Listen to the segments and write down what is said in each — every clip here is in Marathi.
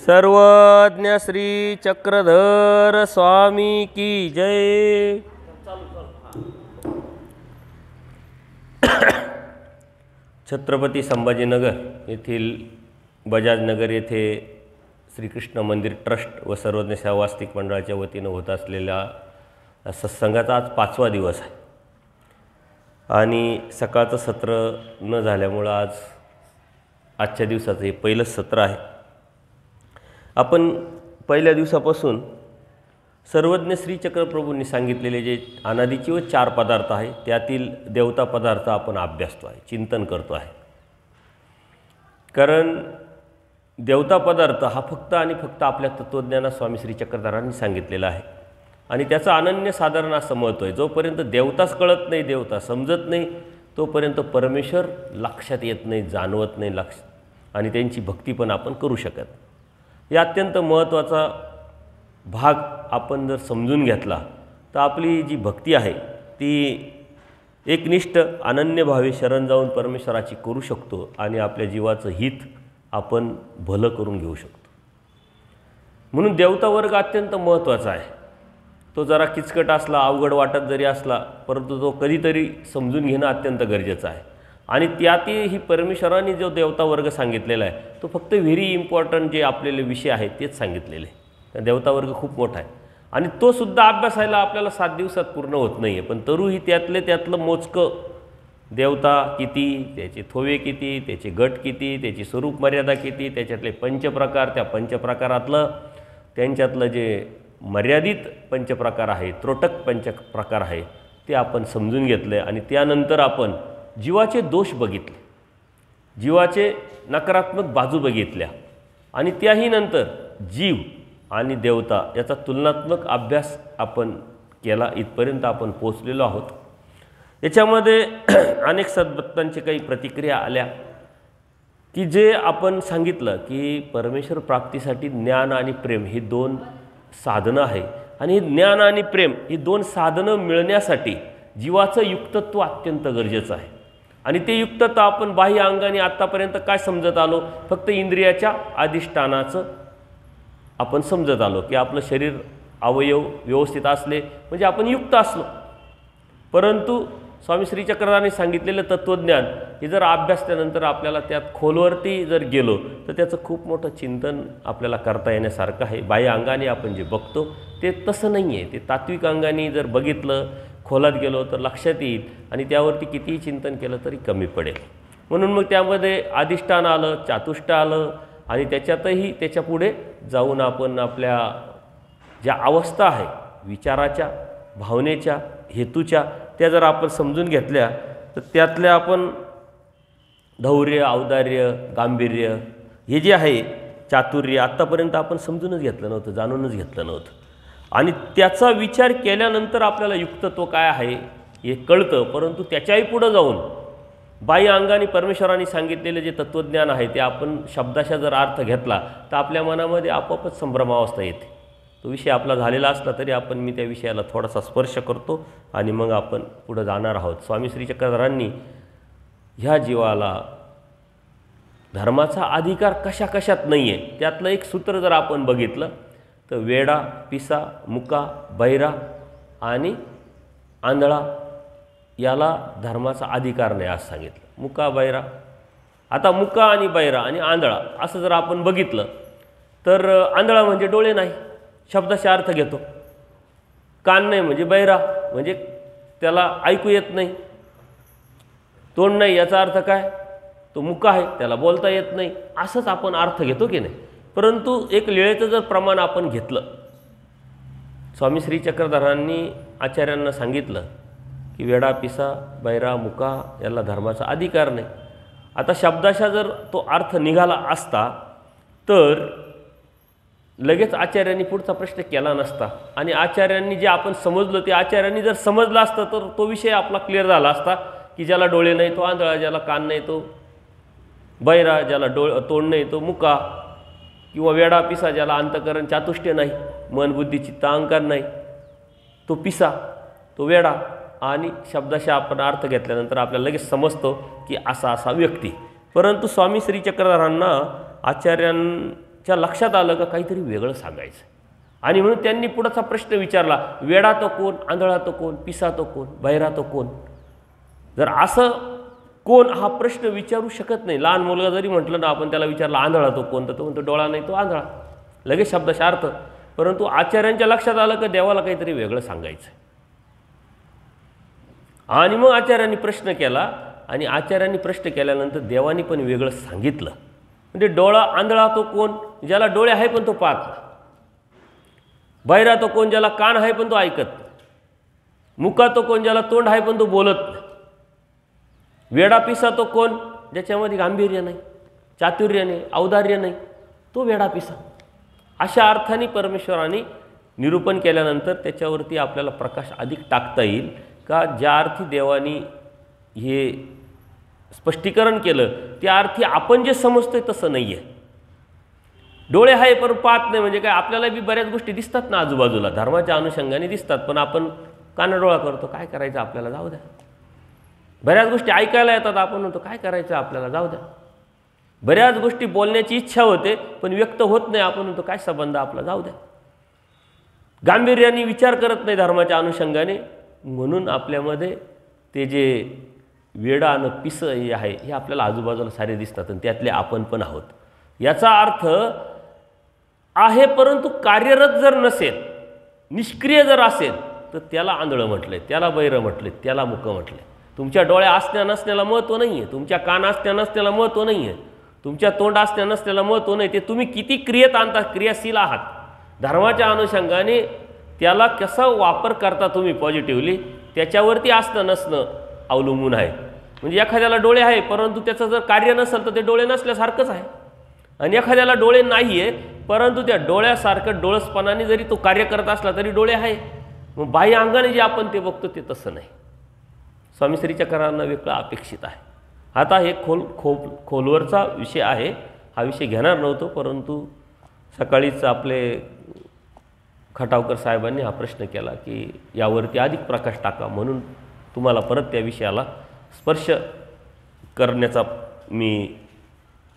सर्वज्ञ श्री चक्रधर स्वामी की जय। छत्रपती संभाजीनगर येथील बजाजनगर येथे श्रीकृष्ण मंदिर ट्रस्ट व सर्वज्ञ सेवा वास्तविक मंडळाच्या वतीनं होत असलेल्या सत्संगाचा आज 5वा दिवस आहे आणि सकाळचं सत्र न झाल्यामुळं आजच्या दिवसाचं हे पहिलंच सत्र आहे। आपण पहिल्या दिवसापासून सर्वज्ञ श्री चक्रप्रभूंनी सांगितलेले जे अनादीचे व 4 पदार्थ आहे त्यातील देवता पदार्थ आपण अभ्यासतो आहे, चिंतन करतो आहे। कारण देवता पदार्थ हा फक्त आणि फक्त आपल्या तत्त्वज्ञानात स्वामी श्री चक्रधरांनी सांगितलेला आहे आणि त्याचं अनन्यसाधारण असं महत्त्व आहे। जोपर्यंत देवताच कळत नाही, देवता समजत नाही, तोपर्यंत परमेश्वर लक्षात येत नाही, जाणवत नाही आणि त्यांची भक्ती पण आपण करू शकत नाही। या अत्यंत महत्त्वाचा भाग आपण जर समजून घेतला तर आपली जी भक्ती आहे ती एकनिष्ठ अनन्यभावे शरण जाऊन परमेश्वराची करू शकतो आणि आपल्या जीवाचं हित आपण भलं करून घेऊ शकतो। म्हणून देवता वर्ग अत्यंत महत्त्वाचा आहे। तो जरा किचकट असला, अवघड वाटत जरी असला, परंतु तो कधीतरी समजून घेणं अत्यंत गरजेचं आहे। आणि त्यातही परमेश्वराने जो देवता वर्ग सांगितलेला आहे तो फक्त व्हेरी इम्पॉर्टंट जे आपल्याला विषय आहेत तेच सांगितलेले आहे। देवता वर्ग खूप मोठा आहे आणि तो सुद्धा अभ्यासायला आपल्याला 7 दिवसात पूर्ण होत नाही आहे, पण तरीही त्यातलं मोजकं देवता किती, त्याचे थोवे किती, त्याचे गट किती, त्याची स्वरूप मर्यादा किती, त्याच्यातले पंचप्रकार, त्या पंचप्रकारातलं त्यांच्यातलं जे मर्यादित पंचप्रकार आहे, त्रोटक पंचप्रकार आहे ते आपण समजून घेतले आणि त्यानंतर आपण जीवाचे दोष बघितले, जीवाचे नकारात्मक बाजू बघितल्या आणि त्याही नंतर जीव आणि देवता याचा तुलनात्मक अभ्यास आपण केला। इथपर्यंत आपण पोहोचलेलो आहोत। याच्यामध्ये अनेक सद्भक्तांची काही प्रतिक्रिया आल्या की जे आपण सांगितलं की परमेश्वर प्राप्तीसाठी ज्ञान आणि प्रेम ही 2 साधनं आहे आणि ज्ञान आणि प्रेम ही 2 साधनं मिळण्यासाठी जीवाचं युक्तत्व अत्यंत गरजेचं आहे आणि ते युक्तत्व आपण बाह्य अंगाने आत्तापर्यंत काय समजत आलो, फक्त इंद्रियाच्या अधिष्ठानाचं आपण समजत आलो की आपलं शरीर अवयव व्यवस्थित असले म्हणजे आपण युक्त असलो। परंतु स्वामी श्री चक्रधरांनी सांगितलेलं तत्त्वज्ञान हे जर अभ्यासल्यानंतर आपल्याला त्यात खोलवरती जर गेलो तर त्याचं खूप मोठं चिंतन आपल्याला करता येण्यासारखं आहे। बाह्य अंगाने आपण जे बघतो ते तसं नाही आहे, ते तात्विक अंगाने जर बघितलं, खोलात गेलो तर लक्षात येईल आणि त्यावरती कितीही चिंतन केलं तरी कमी पडेल। म्हणून मग त्यामध्ये अधिष्ठान आलं, चातुष्ट आलं आणि त्याच्यातही त्याच्यापुढे जाऊन आपण आपल्या ज्या अवस्था आहे विचाराच्या, भावनेच्या, हेतूच्या त्या जर आपण समजून घेतल्या तर त्यातल्या आपण धैर्य, औदार्य, गांभीर्य हे जे आहे चातुर्य आत्तापर्यंत आपण समजूनच घेतलं नव्हतं, जाणूनच घेतलं नव्हतं आणि त्याचा विचार केल्यानंतर आपल्याला युक्तत्व काय आहे हे कळतं। परंतु त्याच्याही पुढं जाऊन बाह्य अंगाने परमेश्वराने सांगितलेले जे तत्त्वज्ञान आहे ते आपण शब्दाशा जर अर्थ घेतला तर आपल्या मनामध्ये आपोआपच संभ्रमावस्था येते। तो विषय आपला झालेला असला तरी मी त्या विषयाला थोडासा स्पर्श करतो आणि मग आपण पुढं जाणार आहोत। स्वामी श्री चक्रधरांनी ह्या जीवाला धर्माचा अधिकार कशा कशात नाही आहे त्यातलं एक सूत्र जर आपण बघितलं तर वेडा, पिसा, मुका, बैरा आणि आंधळा याला धर्माचा अधिकार नाही असं सांगितलं। मुका, बैरा, आता मुका आणि बैरा आणि आंधळा असं जर आपण बघितलं तर आंधळा म्हणजे डोळे नाही, शब्दाचा अर्थ घेतो। कान नाही म्हणजे बैरा म्हणजे त्याला ऐकू येत नाही। तोंड नाही याचा अर्थ काय, तो मुका आहे, त्याला बोलता येत नाही, असंच आपण अर्थ घेतो की नाही। परंतु एक लीळेचं जर प्रमाण आपण घेतलं, स्वामी श्री चक्रधरांनी आचार्यांना सांगितलं की वेडा, पिसा, बैरा, मुका याला धर्माचा अधिकार नाही। आता शब्दाशा जर तो अर्थ निघाला असता तर लगेच आचार्यांनी पुढचा प्रश्न केला नसता आणि आचार्यांनी जे आपण समजलं ते आचार्यांनी जर समजलं असतं तर तो विषय आपला क्लिअर झाला असता की ज्याला डोळे नाही तो आंधळा, ज्याला कान नाही तो बैरा, ज्याला तोंड नाही तो मुका, किंवा वेडा, पिसा ज्याला अंतःकरण चातुष्य नाही, मन, बुद्धी, चित्त, अहंकार नाही तो पिसा, तो वेडा आणि शब्दाशा आपण अर्थ घेतल्यानंतर आपल्याला लगेच समजतो की असा व्यक्ती। परंतु स्वामी श्री चक्रधरांना त्यांच्या लक्षात आलं का काहीतरी वेगळं सांगायचं आणि म्हणून त्यांनी पुढचा प्रश्न विचारला, वेडा तो कोण, आंधळा तो कोण, पिसा तो कोण, बहिरा तो कोण. जर असं कोण हा प्रश्न विचारू शकत नाही, लहान मुलगा जरी म्हटलं ना आपण त्याला विचारला आंधळा तो कोण, तर तो म्हणतो डोळा नाही तो आंधळा, लगेच शब्दाचा अर्थ. परंतु आचार्यांच्या लक्षात आलं की देवाला काहीतरी वेगळं सांगायचं आणि मग आचार्यांनी प्रश्न केला आणि आचार्यांनी प्रश्न केल्यानंतर देवानी पण वेगळं सांगितलं. म्हणजे डोळा आंधळा तो कोण, ज्याला डोळे आहे पण तो पाहत नाही. बहिरा तो कोण, ज्याला कान आहे पण तो ऐकत नाही. मुका तो कोण, ज्याला तोंड आहे पण तो बोलत नाही. वेडा पिसा तो कोण, ज्याच्यामध्ये गांभीर्य नाही, चातुर्य नाही, औदार्य नाही, तो वेडा पिसा. अशा अर्थाने परमेश्वराने निरूपण केल्यानंतर त्याच्यावरती आपल्याला प्रकाश अधिक टाकता येईल का ज्या अर्थी देवानी हे स्पष्टीकरण केलं त्या अर्थी आपण जे समजतोय तसं नाही आहे. डोळे आहे पण पाहत नाही म्हणजे काय, आपल्याला बी बऱ्याच गोष्टी दिसतात ना आजूबाजूला, धर्माच्या अनुषंगाने दिसतात, पण आपण कानाडोळा करतो, काय करायचं आपल्याला जाऊ द्या. बऱ्याच गोष्टी ऐकायला येतात, आपण म्हणतो काय करायचं आपल्याला जाऊ द्या. बऱ्याच गोष्टी बोलण्याची इच्छा होते पण व्यक्त होत नाही, आपण म्हणतो काय संबंध आपला जाऊ द्या. गांभीर्याने विचार करत नाही धर्माच्या अनुषंगाने, म्हणून आपल्यामध्ये ते जे वेडा आणि पिस हे आहे हे आपल्याला आजूबाजूला सारे दिसतात आणि त्यातले आपण पण आहोत. याचा अर्थ आहे परंतु कार्यरत जर नसेल, निष्क्रिय जर असेल तर त्याला आंधळं म्हटलंय, त्याला बहिरं म्हटलंय, त्याला मुकं म्हटलंय. तुमच्या डोळ्या असण्या नसण्याला महत्त्व नाही आहे, तुमच्या कान असण्या नसण्याला महत्त्व नाही आहे, तुमच्या तोंड असण्या नसण्याला महत्त्व नाही. ते तुम्ही किती क्रियेत आणता, क्रियाशील आहात, धर्माच्या अनुषंगाने त्याला कसा वापर करता तुम्ही पॉझिटिव्हली, त्याच्यावरती असणं नसणं अवलंबून आहे. म्हणजे एखाद्याला डोळे आहे परंतु त्याचं जर कार्य नसेल तर ते डोळे नसल्यासारखंच आहे, आणि एखाद्याला डोळे नाही आहे परंतु त्या डोळ्यासारखं डोळसपणाने जरी तो कार्य करत असला तरी डोळे आहे. मग बाह्य अंगाने जे आपण ते बघतो ते तसं नाही. स्वामी श्रीचक्रांना वेगळं अपेक्षित आहे. आता हे खोलवरचा विषय आहे, हा विषय घेणार नव्हतो, परंतु सकाळीच आपले खटावकर साहेबांनी हा प्रश्न केला की यावरती अधिक प्रकाश टाका, म्हणून तुम्हाला परत त्या विषयाला स्पर्श करण्याचा मी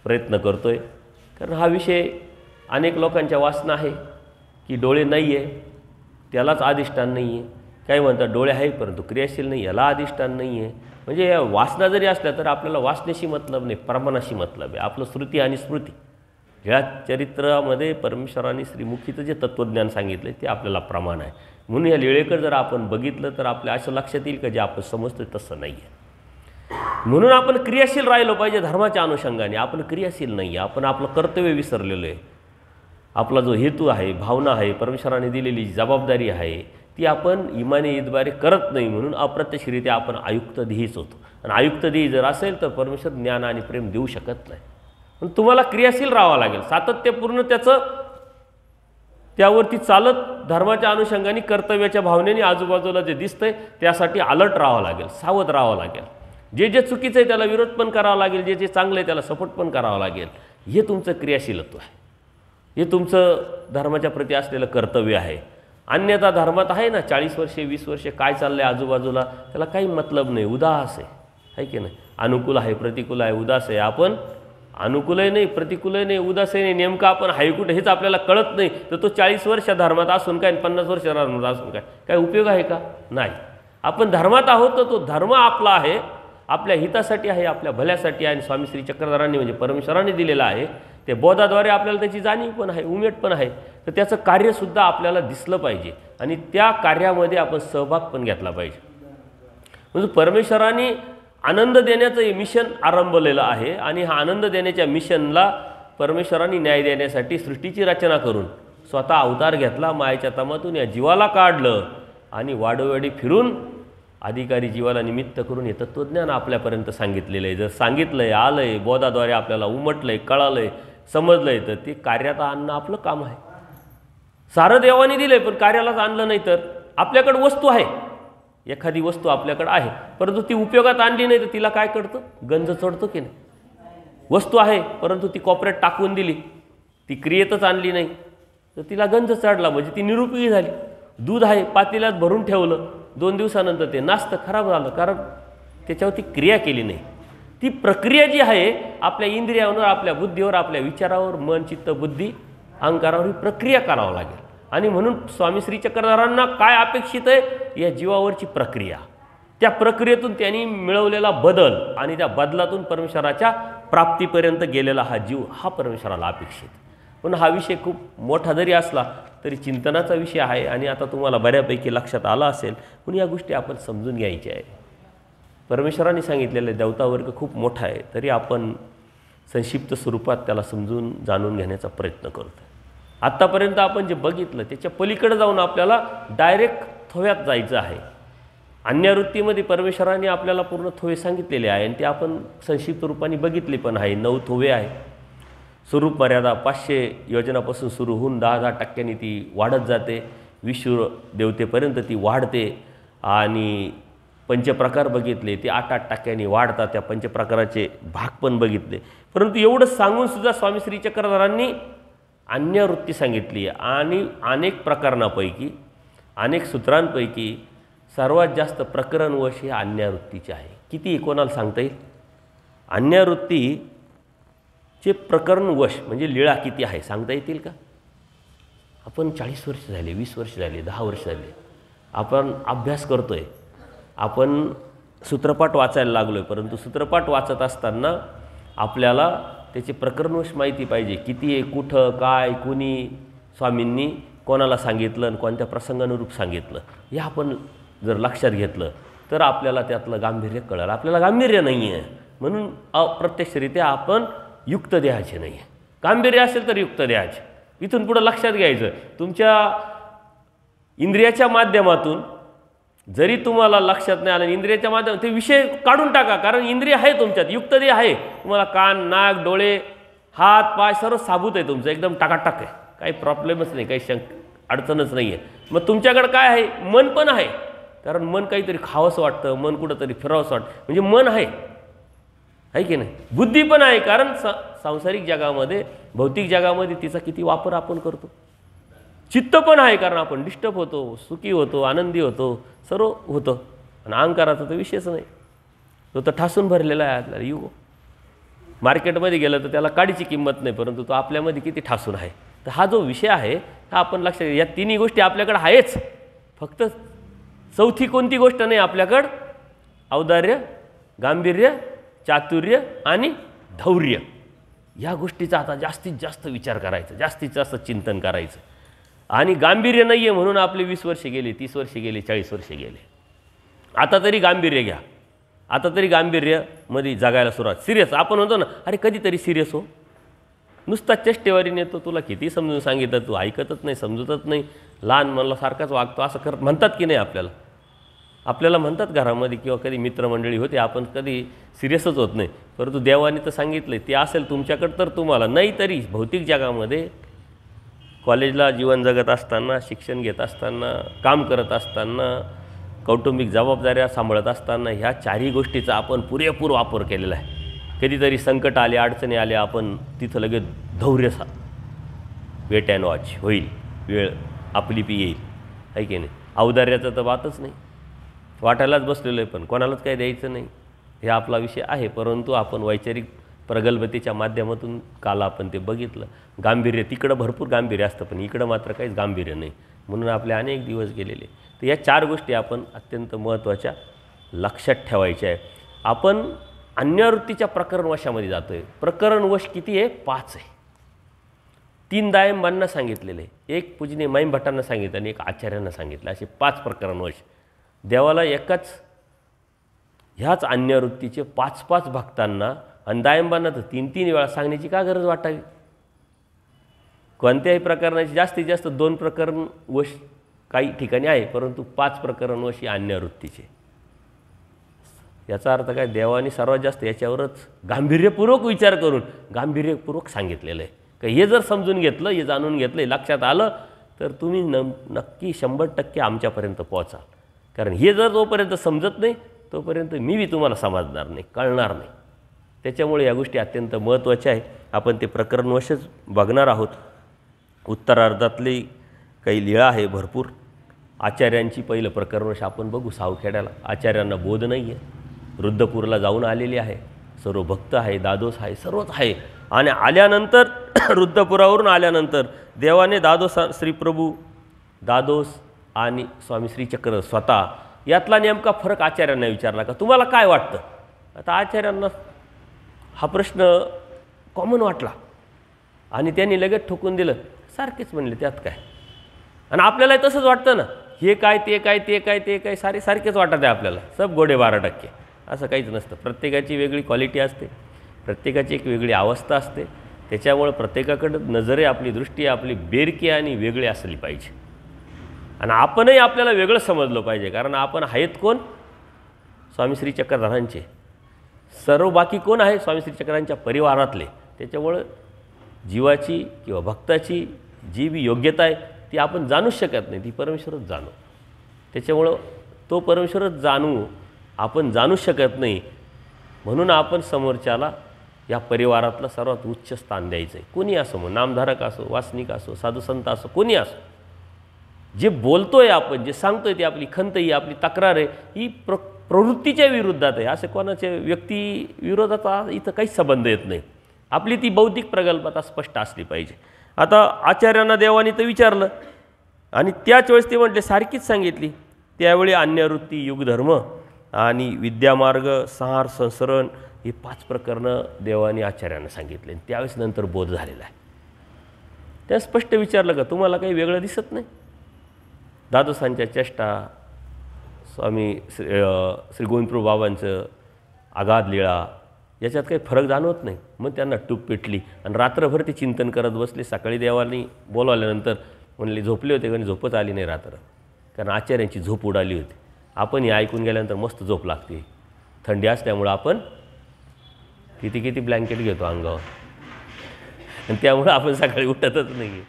प्रयत्न करतो आहे. कारण हा विषय अनेक लोकांच्या वासना आहे की डोळे नाही आहे त्यालाच अधिष्ठान नाही आहे, काही म्हणतात डोळे आहे परंतु क्रियाशील नाही याला अधिष्ठान नाही आहे. म्हणजे या वासना जरी असल्या तर आपल्याला वासनेशी मतलब नाही, प्रमाणाशी मतलब आहे. आपलं श्रुती आणि स्मृती ह्या चरित्रामध्ये परमेश्वराने श्रीमुखीचं जे तत्त्वज्ञान सांगितलं ते आपल्याला प्रमाण आहे. म्हणून या लिळेकडे जर आपण बघितलं तर आपल्या असं लक्षात येईल का जे आपण समजतो तसं नाही आहे. म्हणून आपण क्रियाशील राहिलो पाहिजे धर्माच्या अनुषंगाने. आपण क्रियाशील नाही आहे, आपण आपलं कर्तव्य विसरलेलो आहे. आपला जो हेतू आहे, भावना आहे, परमेश्वराने दिलेली जबाबदारी आहे ती आपण इमाने इतबारे करत नाही, म्हणून अप्रत्यक्षरित्या आपण आयुक्त देहीच होतो. आणि आयुक्त देही जर असेल तर परमेश्वर ज्ञान आणि प्रेम देऊ शकत नाही. पण तुम्हाला क्रियाशील राहावं लागेल, सातत्यपूर्ण त्यावरती चालत धर्माच्या अनुषंगाने कर्तव्याच्या भावनेने आजूबाजूला जे दिसतंय त्यासाठी अलर्ट राहावं लागेल, सावध राहावं लागेल. जे जे चुकीचं आहे त्याला विरोध पण करावा लागेल, जे जे चांगलं आहे त्याला सपोर्ट पण करावं लागेल. हे तुमचं क्रियाशीलत्व आहे, हे तुमचं धर्माच्या प्रती असलेलं कर्तव्य आहे. अन्यथा धर्मात आहे ना 40 वर्षे 20 वर्षे काय चाललं आहे आजूबाजूला त्याला काही मतलब नाही, उदास आहे की नाही. अनुकूल आहे, प्रतिकूल आहे, उदास आहे. आपण अनुकूलही नाही, प्रतिकूलही नाही, उदासही नाही, नेमकं आपण आहे कुठे हेच आपल्याला कळत नाही. तर तो 40 वर्ष धर्मात असून काय 50 वर्ष धर्मात असून काय उपयोग आहे का? नाही. आपण धर्मात आहोत तर तो धर्म आपला आहे, आपल्या हितासाठी आहे, आपल्या भल्यासाठी आहे. आणि स्वामी श्री चक्रधरांनी म्हणजे परमेश्वरांनी दिलेला आहे. ते बोधाद्वारे आपल्याला त्याची जाणीव पण आहे, उमेद पण आहे. तर त्याचं कार्यसुद्धा आपल्याला दिसलं पाहिजे आणि त्या कार्यामध्ये आपण सहभाग पण घेतला पाहिजे. म्हणजे परमेश्वरांनी आनंद देण्याचं हे मिशन आरंभलेलं आहे आणि हा आनंद देण्याच्या मिशनला परमेश्वरांनी न्याय देण्यासाठी सृष्टीची रचना करून स्वतः अवतार घेतला, मायेच्या तमातून या जीवाला काढलं आणि वाडोवाडी फिरून अधिकारी जीवाला निमित्त करून हे तत्त्वज्ञान आपल्यापर्यंत सांगितलेलं आहे. जर सांगितलं आहे, आलं आहे, बोधाद्वारे आपल्याला उमटलं आहे, कळालं आहे, समजलं आहे, तर ते कार्यात आणणं आपलं काम आहे. सारं देवाने दिलं आहे पण कार्यालाच आणलं नाही तर आपल्याकडं वस्तू आहे, एखादी वस्तू आपल्याकडं आहे परंतु ती उपयोगात आणली नाही तर तिला काय करतं, गंज चढतो की नाही. वस्तू आहे परंतु ती कॉपऱ्यात टाकून दिली, ती क्रियेतच आणली नाही तर तिला गंज चढला म्हणजे ती निरुपयोगी झाली. दूध आहे पातेल्यात भरून ठेवलं, 2 दिवसानंतर ते नास्तं खराब झालं, कारण त्याच्यावरती क्रिया केली नाही. ती प्रक्रिया जी आहे आपल्या इंद्रियावर, आपल्या बुद्धीवर, आपल्या विचारावर, मन चित्त बुद्धी अहंकारावर ही प्रक्रिया करावं लागेल. आणि म्हणून स्वामी श्री चक्रधरांना काय अपेक्षित आहे, या जीवावरची प्रक्रिया, त्या प्रक्रियेतून त्यांनी मिळवलेला बदल आणि त्या बदलातून परमेश्वराच्या प्राप्तीपर्यंत गेलेला हा जीव, हा परमेश्वराला अपेक्षित. पण हा विषय खूप मोठा जरी असला तरी चिंतनाचा विषय आहे आणि आता तुम्हाला बऱ्यापैकी लक्षात आला असेल. पण या गोष्टी आपण समजून घ्यायच्या आहे. परमेश्वराने सांगितलेलं देवतावर्ग खूप मोठा आहे, तरी आपण संक्षिप्त स्वरूपात त्याला समजून जाणून घेण्याचा प्रयत्न करतो. आत्तापर्यंत आपण जे बघितलं त्याच्या पलीकडे जाऊन आपल्याला डायरेक्ट थोव्यात जायचं आहे. अन्यवृत्तीमध्ये परमेश्वराने आपल्याला पूर्ण थोवे सांगितलेले आहे आणि ते आपण संक्षिप्त रूपाने बघितले पण आहे. 9 थोवे आहे. स्वरूप मर्यादा 500 योजनापासून सुरू होऊन 10% ती वाढत जाते. विश्व देवतेपर्यंत ती वाढते. आणि पंचप्रकार बघितले, ते 8% वाढतात. त्या पंचप्रकाराचे भाग पण बघितले. परंतु एवढं सांगून सुद्धा स्वामी श्री चक्रधरांनी अन्यवृत्ती सांगितली आणि अनेक प्रकरणापैकी, अनेक सूत्रांपैकी सर्वात जास्त प्रकरणवश हे अन्यवृत्तीचे आहे. किती कोणाला सांगता येईल? अन्यवृत्तीचे प्रकरणवश म्हणजे लीळा किती आहे सांगता येतील का? आपण 40 वर्ष झाले, 20 वर्ष झाले, 10 वर्ष झाले आपण अभ्यास करतोय, आपण सूत्रपाठ वाचायला लागलोय. परंतु सूत्रपाठ वाचत असताना आपल्याला त्याचे प्रकरणवश माहिती पाहिजे. किती आहे, कुठं, काय, कुणी स्वामींनी कोणाला सांगितलं आणि कोणत्या प्रसंगानुरूप सांगितलं, हे आपण जर लक्षात घेतलं तर आपल्याला त्यातलं गांभीर्य कळलं. आपल्याला गांभीर्य नाही आहे म्हणून अप्रत्यक्षरित्या आपण युक्त द्यायचे नाही आहे. गांभीर्य असेल तर युक्त द्यायचे. इथून पुढं लक्षात घ्यायचं, तुमच्या इंद्रियाच्या माध्यमातून जरी तुम्हाला लक्षात नाही आलं, इंद्रियाच्या माध्यमातून ते विषय काढून टाका. कारण इंद्रिय आहे तुमच्यात, युक्तदेह आहे. तुम्हाला कान, नाक, डोळे, हात, पाय सर्व साबूत आहे तुमचं, एकदम टाकाटाक आहे. काही प्रॉब्लेमच नाही, काही अडचणच नाही आहे. मग तुमच्याकडं काय आहे? मन पण आहे. कारण मन काहीतरी खावंसं वाटतं, मन कुठंतरी फिरावंसं वाटतं, म्हणजे मन आहे की नाही? बुद्धी पण आहे. कारण सांसारिक जगामध्ये, भौतिक जगामध्ये तिचा किती वापर आपण करतो. चित्त पण आहे, कारण आपण डिस्टर्ब होतो, सुखी होतो, आनंदी होतो, सर्व होतं. आणि अहंकाराचा तर विषयच नाही, तो तर ठासून भरलेला आहे. आपल्याला युगो मार्केटमध्ये गेलं तर त्याला काडीची किंमत नाही, परंतु तो आपल्यामध्ये किती ठासून आहे. तर हा जो विषय आहे हा आपण लक्षात घ्या. या तिन्ही गोष्टी आपल्याकडे आहेच. फक्त चौथी कोणती गोष्ट नाही आपल्याकडं? औदार्य, गांभीर्य, चातुर्य आणि धैर्य. या गोष्टीचा आता जास्तीत जास्त विचार करायचा, जास्तीत जास्त चिंतन करायचं. आणि गांभीर्य नाही आहे म्हणून आपले 20 वर्ष गेले, 30 वर्ष गेले, 40 वर्ष गेले. आता तरी गांभीर्य घ्या. आता तरी गांभीर्यामध्ये जगायला सुरुवात. सिरियस आपण म्हणतो ना, अरे कधीतरी सिरियस हो. नुसता चेष्टेवारी नेतो, तुला किती समजून सांगितलं, तू ऐकतच नाही, समजतच नाही, लहान मला सारखाच वागतो असं करत म्हणतात की नाही? आपल्याला म्हणतात घरामध्ये किंवा कधी मित्रमंडळी होते, आपण कधी सिरियसच होत नाही. परंतु देवाने तर सांगितलं ते असेल तुमच्याकडं तर तुम्हाला, नाही तरी भौतिक जगामध्ये कॉलेजला जीवन जगत असताना, शिक्षण घेत असताना, काम करत असताना, कौटुंबिक जबाबदाऱ्या सांभाळत असताना ह्या चारही गोष्टीचा आपण पुरेपूर वापर केलेला आहे. कधीतरी संकट आले, अडचणी आल्या, आपण तिथं लगेच धैर्य वेट अँड वॉच होईल, वेळ आपली पी येईल, आहे की नाही? औदार्याचं तर बातच नाही, वाटायलाच बसलेलं आहे, पण कोणालाच काही द्यायचं नाही, हे आपला विषय आहे. परंतु आपण वैचारिक प्रगल्भतेच्या माध्यमातून काल आपण ते बघितलं. गांभीर्य तिकडं भरपूर गांभीर्य असतं, पण इकडं मात्र काहीच गांभीर्य नाही, म्हणून आपले अनेक दिवस गेलेले. तर या 4 गोष्टी आपण अत्यंत महत्त्वाच्या लक्षात ठेवायच्या आहे. आपण अन्यवृत्तीच्या प्रकरणवशामध्ये जातो आहे. प्रकरणवश किती आहे? 5 आहे. 3 दायंबांना सांगितलेले, एक पूजनीय माईम भट्टांना सांगितलं आणि एक आचार्यांना सांगितलं, असे 5 प्रकरणवश. देवाला ह्याच अन्यवृत्तीचे 5-5 भक्तांना आणि दायंबांना तर 3-3 वेळा सांगण्याची का गरज वाटावी? कोणत्याही प्रकरणाची जास्तीत जास्त 2 प्रकरण वश काही ठिकाणी आहे, परंतु 5 प्रकरण वशी अन्यवृत्तीचे. याचा अर्थ काय? देवाने सर्वात जास्त याच्यावरच गांभीर्यपूर्वक विचार करून गांभीर्यपूर्वक सांगितलेलं आहे. का हे जर समजून घेतलं, हे जाणून घेतलं, लक्षात आलं तर तुम्ही नक्की 100% आमच्यापर्यंत पोहोचाल. कारण हे जर जोपर्यंत समजत नाही तोपर्यंत मी बी तुम्हाला समजणार नाही, कळणार नाही. त्याच्यामुळे या गोष्टी अत्यंत महत्त्वाच्या आहे. आपण ते प्रकरणवशच बघणार आहोत. उत्तरार्धातली काही लीळा आहे भरपूर. आचार्यांची पहिलं प्रकरणवश आपण बघू. सावखेड्याला आचार्यांना बोध नाही आहे, रुद्रपूरला जाऊन आलेली आहे, सर्व भक्त आहे, दादोस आहे, सर्वच आहे. आणि आल्यानंतर रुद्रपुरावरून आल्यानंतर देवाने दादोस श्रीप्रभू दादोस आणि स्वामी श्रीचक्र स्वतः यातला नेमका फरक आचार्यांना विचारला का तुम्हाला काय वाटतं. आता आचार्यांना हा प्रश्न कॉमन वाटला आणि त्यांनी लगेच ठोकून दिलं, सारखेच म्हणले त्यात काय. आणि आपल्याला तसंच वाटतं ना, हे काय ते काय ते काय ते काय सारखेच वाटत आहे आपल्याला, सब गोडे 12%. असं काहीच नसतं. प्रत्येकाची वेगळी क्वालिटी असते, प्रत्येकाची एक वेगळी अवस्था असते. त्याच्यामुळं प्रत्येकाकडं नजरे, आपली दृष्टी, आपली बेरकी आणि वेगळी असली पाहिजे. आणि आपणही आपल्याला वेगळं समजलं पाहिजे, कारण आपण आहेत कोण, स्वामी श्री चक्रधरांचे. सर्व बाकी कोण आहे, स्वामी श्री चक्रांच्या परिवारातले. त्याच्यामुळं जीवाची किंवा भक्ताची जी बी योग्यता आहे ती आपण जाणूच शकत नाही, ती परमेश्वरच जाणू. त्याच्यामुळं तो परमेश्वरच आपण जाणूच शकत नाही. म्हणून आपण समोरच्याला या परिवारातलं सर्वात उच्च स्थान द्यायचं आहे. कोणी असो, मग नामधारक असो, वासनिक असो, साधुसंत असो, कोणी असो. जे बोलतोय आपण, जे सांगतोय ती आपली खंत ही, आपली तक्रार आहे, ही प्रवृत्तीच्या विरुद्धात आहे. असे कोणाच्या व्यक्ती विरोधाचा इथं काहीच संबंध येत नाही. आपली ती बौद्धिक प्रगल्भता स्पष्ट असली पाहिजे. आता आचार्यांना देवानी तर विचारलं आणि त्याच वेळेस ते म्हटले, सारखीच सांगितली. त्यावेळी अन्यवृत्ती, युगधर्म आणि विद्यामार्ग, संहार, संसरण ही 5 प्रकरणं देवानी आचार्यांना सांगितले. त्यावेळेस नंतर बोध झालेला आहे. त्या स्पष्ट विचारलं का तुम्हाला काही वेगळं दिसत नाही. दादोसांच्या चेष्टा, स्वामी श्री गोविंदप्रभू बाबांचं आगाध लीळा, याच्यात काही फरक जाणवत नाही. मग त्यांना टूप पेटली आणि रात्रभर ते चिंतन करत बसले. सकाळी देवानी बोलावल्यानंतर म्हणले झोपले होते, कारण झोपच आली नाही रात्र, कारण आचार्यांची झोप उडाली होती. आपण हे ऐकून गेल्यानंतर मस्त झोप लागते. थंडी असल्यामुळं आपण किती ब्लँकेट घेतो अंगावर आणि त्यामुळं आपण सकाळी उठतच नाही,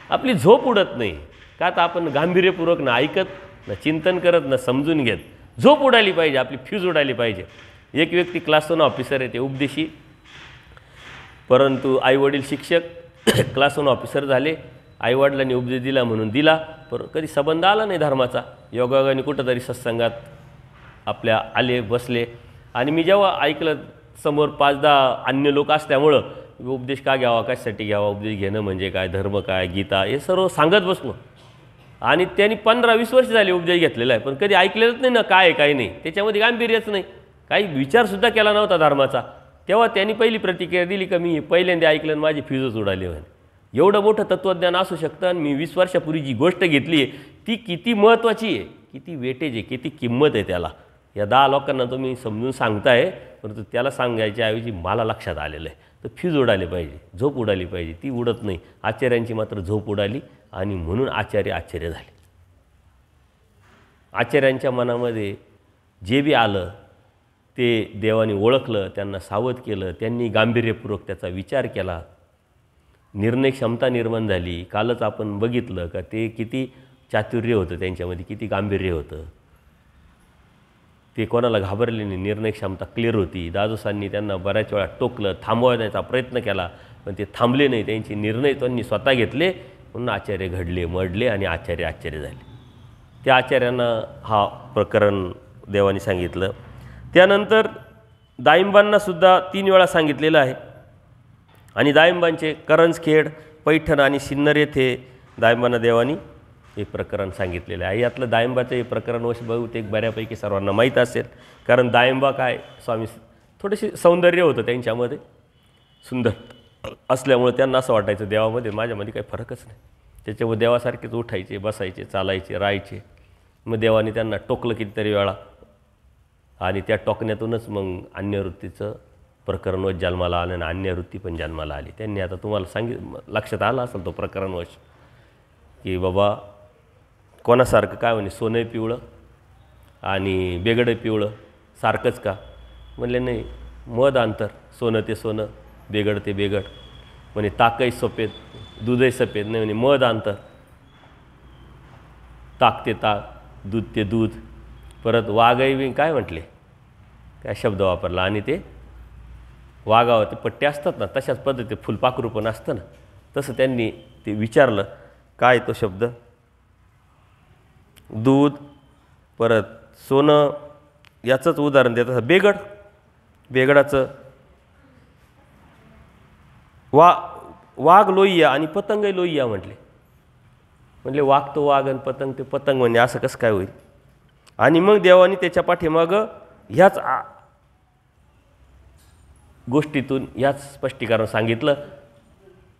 आपली झोप उडत नाही. का तर आपण गांभीर्यपूर्वक ना ऐकत, ना चिंतन करत, ना समजून घेत. झोप उडाली पाहिजे, आपली फ्यूज उडाली पाहिजे. एक व्यक्ती क्लास 1 ऑफिसर आहे, ते उपदेशी, परंतु आईवडील शिक्षक, क्लास 1 ऑफिसर झाले. आईवडिलांनी उपदेश दिला म्हणून दिला, पण कधी संबंध आला नाही धर्माचा. योगायोगाने कुठंतरी सत्संगात आपल्या आले, बसले आणि मी जेव्हा ऐकलं समोर 5-10 अन्य लोक असल्यामुळं उपदेश का घ्यावा, कशासाठी घ्यावा, उपदेश घेणं म्हणजे काय, धर्म काय, गीता, हे सर्व सांगत बसलो. आणि त्यांनी 15-20 वर्ष झाले उपदेश घेतलेला आहे, पण कधी ऐकलेलंच नाही ना काय आहे काय नाही. त्याच्यामध्ये गांभीर्यच नाही, काही विचारसुद्धा केला नव्हता धर्माचा. तेव्हा त्यांनी पहिली प्रतिक्रिया दिली का मी पहिल्यांदा ऐकलं आणि माझी फ्यूजच उडाली म्हणे. एवढं मोठं तत्त्वज्ञान असू शकतं आणि मी 20 वर्षापूर्वी जी गोष्ट घेतली आहे ती किती महत्त्वाची आहे, किती वेटेज आहे, किती किंमत आहे त्याला. या 10 लोकांना तुम्ही समजून सांगताय, परंतु त्याला सांगायच्या ऐवजी मला लक्षात आलेलं आहे. तर फ्यूज उडाली पाहिजे, झोप उडाली पाहिजे, ती उडत नाही. आचार्यांची मात्र झोप उडाली आणि म्हणून आचार्य झाले. आचार्यांच्या मनामध्ये जे बी आलं ते देवाने ओळखलं, त्यांना सावध केलं, त्यांनी गांभीर्यपूर्वक त्याचा विचार केला, निर्णय क्षमता निर्माण झाली. कालच आपण बघितलं का ते किती चातुर्य होतं त्यांच्यामध्ये, किती गांभीर्य होतं. ते कोणाला घाबरले नाही, निर्णय क्षमता क्लिअर होती. दादोसांनी त्यांना बऱ्याच वेळा टोकलं, थांबवण्याचा प्रयत्न केला, पण ते थांबले नाही. त्यांचे निर्णय त्यांनी स्वतः घेतले, म्हणून आचार्य घडले, मडले आणि आचार्य झाले. त्या आचार्यांना हा प्रकरण देवाने सांगितलं. त्यानंतर दाईंबांनासुद्धा 3 वेळा सांगितलेलं आहे. आणि दाईंबांचे करंजखेड, पैठण आणि सिन्नर येथे दाईंबांना देवानी हे प्रकरण सांगितलेलं आहे. यातलं दाईंबाचं हे प्रकरण बहुतेक बऱ्यापैकी सर्वांना माहीत असेल, कारण दाईंबा काय स्वामी थोडेसे सौंदर्य होतं त्यांच्यामध्ये, सुंदर असल्यामुळे त्यांना असं वाटायचं देवामध्ये माझ्यामध्ये काही फरकच नाही. त्याच्यामुळे देवासारखेच उठायचे, बसायचे, चालायचे, राहायचे. मग देवाने त्यांना टोकलं कितीतरी वेळा आणि त्या टोकण्यातूनच मग अन्यवृत्तीचं प्रकरणवश जन्माला आलं आणि अन्यवृत्ती पण जन्माला आली. त्यांनी आता तुम्हाला लक्षात आलं असेल तो प्रकरणवश की बाबा कोणासारखं काय म्हणे, सोनं पिवळं आणि बेगडं पिवळं सारखंच का. म्हणले नाही, मध अंतर, सोनं ते सोनं, बेगड ते बेगड. म्हणे ताकही सफेद, दूधही सफेद नाही. म्हणे मध अंतर, ताक ते ताक, दूध ते दूध. परत वाघही काय म्हटले, काय शब्द वापरला. आणि ते वाघावर ते पट्टे असतात ना, तशाच पद्धती फुलपाखरू पण असतं ना, तसं त्यांनी ते विचारलं काय तो शब्द. दूध, परत सोनं, याचंच उदाहरण देतात. बेगडाचं वाघ लोहिया आणि पतंग लोहिया म्हटले वाघ तो वाघ आणि पतंग ते पतंग म्हणजे असं कसं काय होईल. आणि मग देवाने त्याच्या पाठीमागं ह्याच गोष्टीतून ह्याच स्पष्टीकरण सांगितलं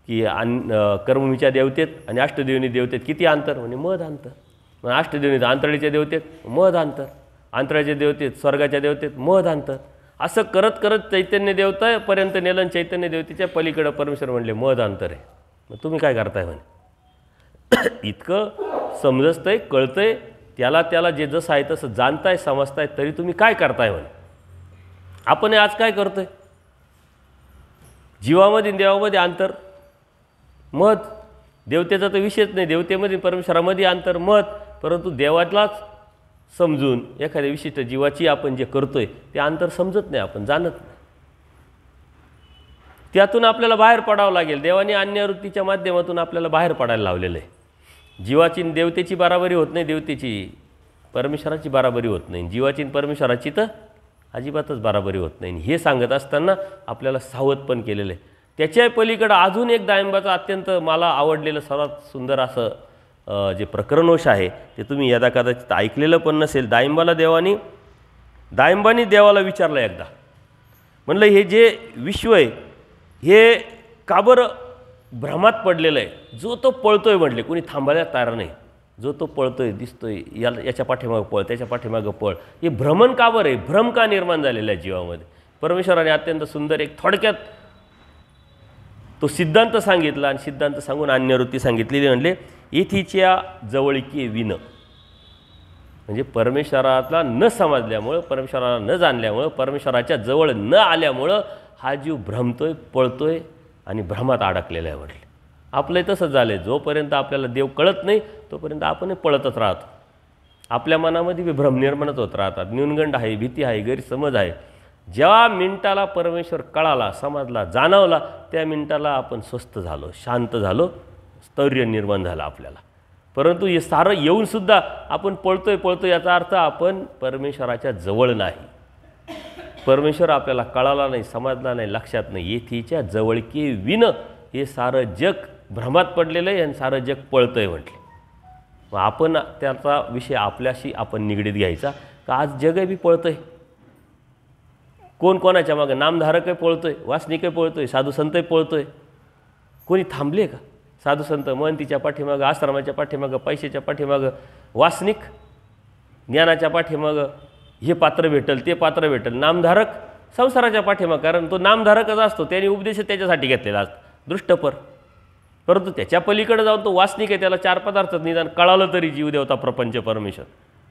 की कर्मभूमीच्या देवतेत आणि अष्टदेवनी देवतेत किती अंतर म्हणजे मध अंतर. मग अष्टदेवनी आंतरडीच्या देवतेत मध अंतर, अंतराच्या देवतेत स्वर्गाच्या देवतेत मध अंतर. असं करत करत चैतन्य देवतापर्यंत नेलं. चैतन्य देवतेच्या पलीकडं परमेश्वर म्हणले मध अंतर आहे. मग तुम्ही काय करताय म्हणे. इतकं समजतंय कळतंय त्याला जे जसं आहे तसं जाणताय समजताय तरी तुम्ही काय करताय म्हणे. आपण आज काय करतोय. जीवामध्ये देवामध्ये अंतर मध. देवतेचा तर विषयच नाही. देवतेमध्ये परमेश्वरामध्ये अंतर मध. परंतु देवालाच समजून एखाद्या विशिष्ट जीवाची आपण जे करतोय ते अंतर समजत नाही, आपण जाणत नाही. त्यातून आपल्याला बाहेर पडावं लागेल. देवाने अन्यवृत्तीच्या माध्यमातून आपल्याला बाहेर पडायला लावलेलं आहे. जीवाची देवतेची बराबरी होत नाही, देवतेची परमेश्वराची बराबरी होत नाही, जीवाची परमेश्वराची तर अजिबातच बराबरी होत नाही. हे सांगत असताना आपल्याला सावध पण केलेलं आहे. त्याच्या पलीकडं अजून एक दायंबाचं अत्यंत मला आवडलेलं सर्वात सुंदर असं जे प्रकरणवश आहे ते तुम्ही यदा कदाचित ऐकलेलं पण नसेल. दायंबानी देवाला विचारलं एकदा, म्हणलं हे जे विश्व आहे हे का बरं भ्रमात पडलेलं आहे. जो तो पळतोय म्हटले, कोणी थांबायला तयार नाही. जो तो पळतोय दिसतोय याच्या पाठीमागं पळ, त्याच्या पाठीमागं पळ. हे भ्रमण का बरं आहे. भ्रम का निर्माण झालेला आहे जीवामध्ये. परमेश्वराने अत्यंत सुंदर एक थोडक्यात तो सिद्धांत सांगितला आणि सिद्धांत सांगून अन्यवृत्ती सांगितलेली. म्हणले येथीच्या जवळकी विन, म्हणजे परमेश्वराला न समजल्यामुळं, परमेश्वराला न जाणल्यामुळं, परमेश्वराच्या जवळ न आल्यामुळं हा जीव भ्रमतोय पळतोय आणि भ्रमात अडकलेला आहे. म्हटले आपलंही तसंच झालं आहे. जोपर्यंत आपल्याला देव कळत नाही तोपर्यंत आपण पळतच राहतो. आपल्या मनामध्ये भ्रम निर्माणच होत राहतात. न्यूनगंड आहे, भीती आहे, गैरसमज आहे. ज्या मिनिटाला परमेश्वर कळाला, समजला, जाणवला त्या मिनिटाला आपण स्वस्थ झालो, शांत झालो, स्थैर्य निर्माण झालं आपल्याला. परंतु हे सारं येऊनसुद्धा आपण पळतोय याचा अर्थ आपण परमेश्वराच्या जवळ नाही. परमेश्वर आपल्याला कळाला नाही, समजला नाही, लक्षात नाही. येथीच्या जवळकी विन, हे सारं जग भ्रमात पडलेलं आहे आणि सारं जग पळतंय म्हटले. मग आपण त्याचा विषय आपल्याशी आपण निगडीत घ्यायचा का आज जगही बी पळतंय. कोण कोणाच्या मागं नामधारकही पळतोय, वासनिकही पळतोय, साधू संतही पळतोय. कोणी थांबले का. साधू संत महंतीच्या पाठीमागं, आश्रमाच्या पाठीमागं, पैशाच्या पाठीमागं, वासनिक ज्ञानाच्या पाठीमागं हे पात्र भेटल ते पात्र भेटल. नामधारक संसाराच्या पाठीमागं, कारण तो नामधारकच असतो, त्याने उपदेश त्याच्यासाठी घेतलेला असतो दृष्टपर. परंतु त्याच्या पलीकडे जाऊन तो वासनिक आहे. त्याला चार पदार्थ निदान कळालं तरी जीवदेवता प्रपंच परमेश्वर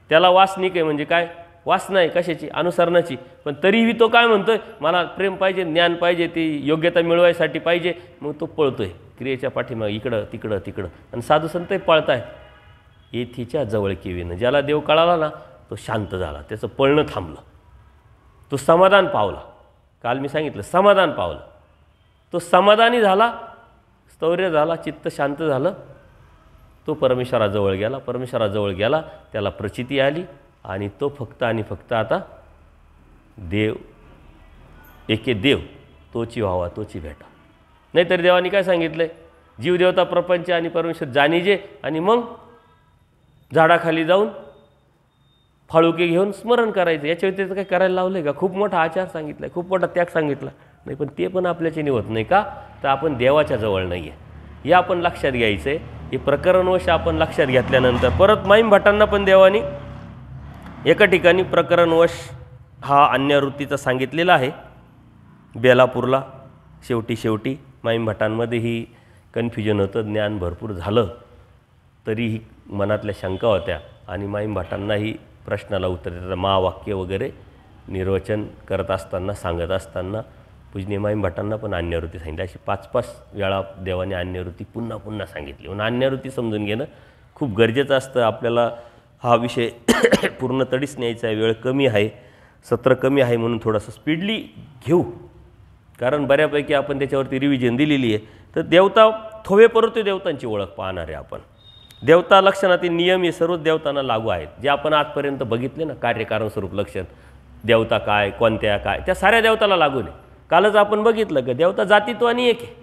त्याला वासनिक आहे. म्हणजे काय वासना आहे कशाची, अनुसरणाची. पण तरीही तो काय म्हणतोय, मला प्रेम पाहिजे, ज्ञान पाहिजे, ती योग्यता मिळवायसाठी पाहिजे. मग तो पळतोय क्रियेच्या पाठीमागे, इकडं तिकडं तिकडं. आणि साधू संतही पळताय येथीच्या जवळकी विन. ज्याला देव कळाला ना तो शांत झाला, त्याचं पळणं थांबलं, तो समाधान पावला. काल मी सांगितलं समाधान पावलं. तो समाधानी झाला, स्थैर्य झाला, चित्त शांत झालं. तो परमेश्वराजवळ गेला. परमेश्वराजवळ गेला, त्याला प्रचिती आली आणि तो फक्त आणि फक्त आता देव एके देव तोची व्हावा, तोची भेटा. नाहीतर देवानी काय सांगितलं आहे, जीवदेवता प्रपंच आणि परमेश्वर जाणीजे. आणि मग झाडाखाली जाऊन फाळुके घेऊन स्मरण करायचं. याच्या व्यतिरिक्त काय करायला लावलं आहे का. खूप मोठा आचार सांगितला आहे, खूप मोठा त्याग सांगितला नाही, पण ते पण आपल्याच्याने होत नाही का, तर आपण देवाच्या जवळ नाही आहे. हे आपण लक्षात घ्यायचं आहे. हे प्रकरणवश आपण लक्षात घेतल्यानंतर परत माईम भटांना पण देवानी एका ठिकाणी प्रकरणवश हा अन्यवृत्तीचा सांगितलेला आहे. बेलापूरला शेवटी माईम भटांमध्येही कन्फ्युजन होतं, ज्ञान भरपूर झालं तरीही मनातल्या शंका होत्या. आणि माईम भटांनाही प्रश्नाला उत्तर देतात. महावाक्य वगैरे निर्वचन करत असताना, सांगत असताना पूजनीय माईम भटांना पण अन्यवृत्ती सांगितली. अशी 5-5 वेळा देवाने अन्यवृत्ती पुन्हा पुन्हा सांगितली. म्हणून अन्यवृत्ती समजून घेणं खूप गरजेचं असतं. आपल्याला हा विषय पूर्ण तडीच न्यायचा आहे, वेळ कमी आहे, सत्र कमी आहे, म्हणून थोडंसं स्पीडली घेऊ. कारण बऱ्यापैकी आपण त्याच्यावरती रिव्हिजन दिलेली आहे. तर देवता थोवे परतोय देवतांची ओळख पाहणार आहे आपण. देवता लक्षणातील नियम हे सर्वच देवतांना लागू आहेत, जे आपण आजपर्यंत बघितले ना. कार्यकारण स्वरूप लक्षण, देवता काय, कोणत्या काय, त्या साऱ्या देवताला लागू नये. कालच आपण बघितलं की देवता जातीत्वानी एक आहे.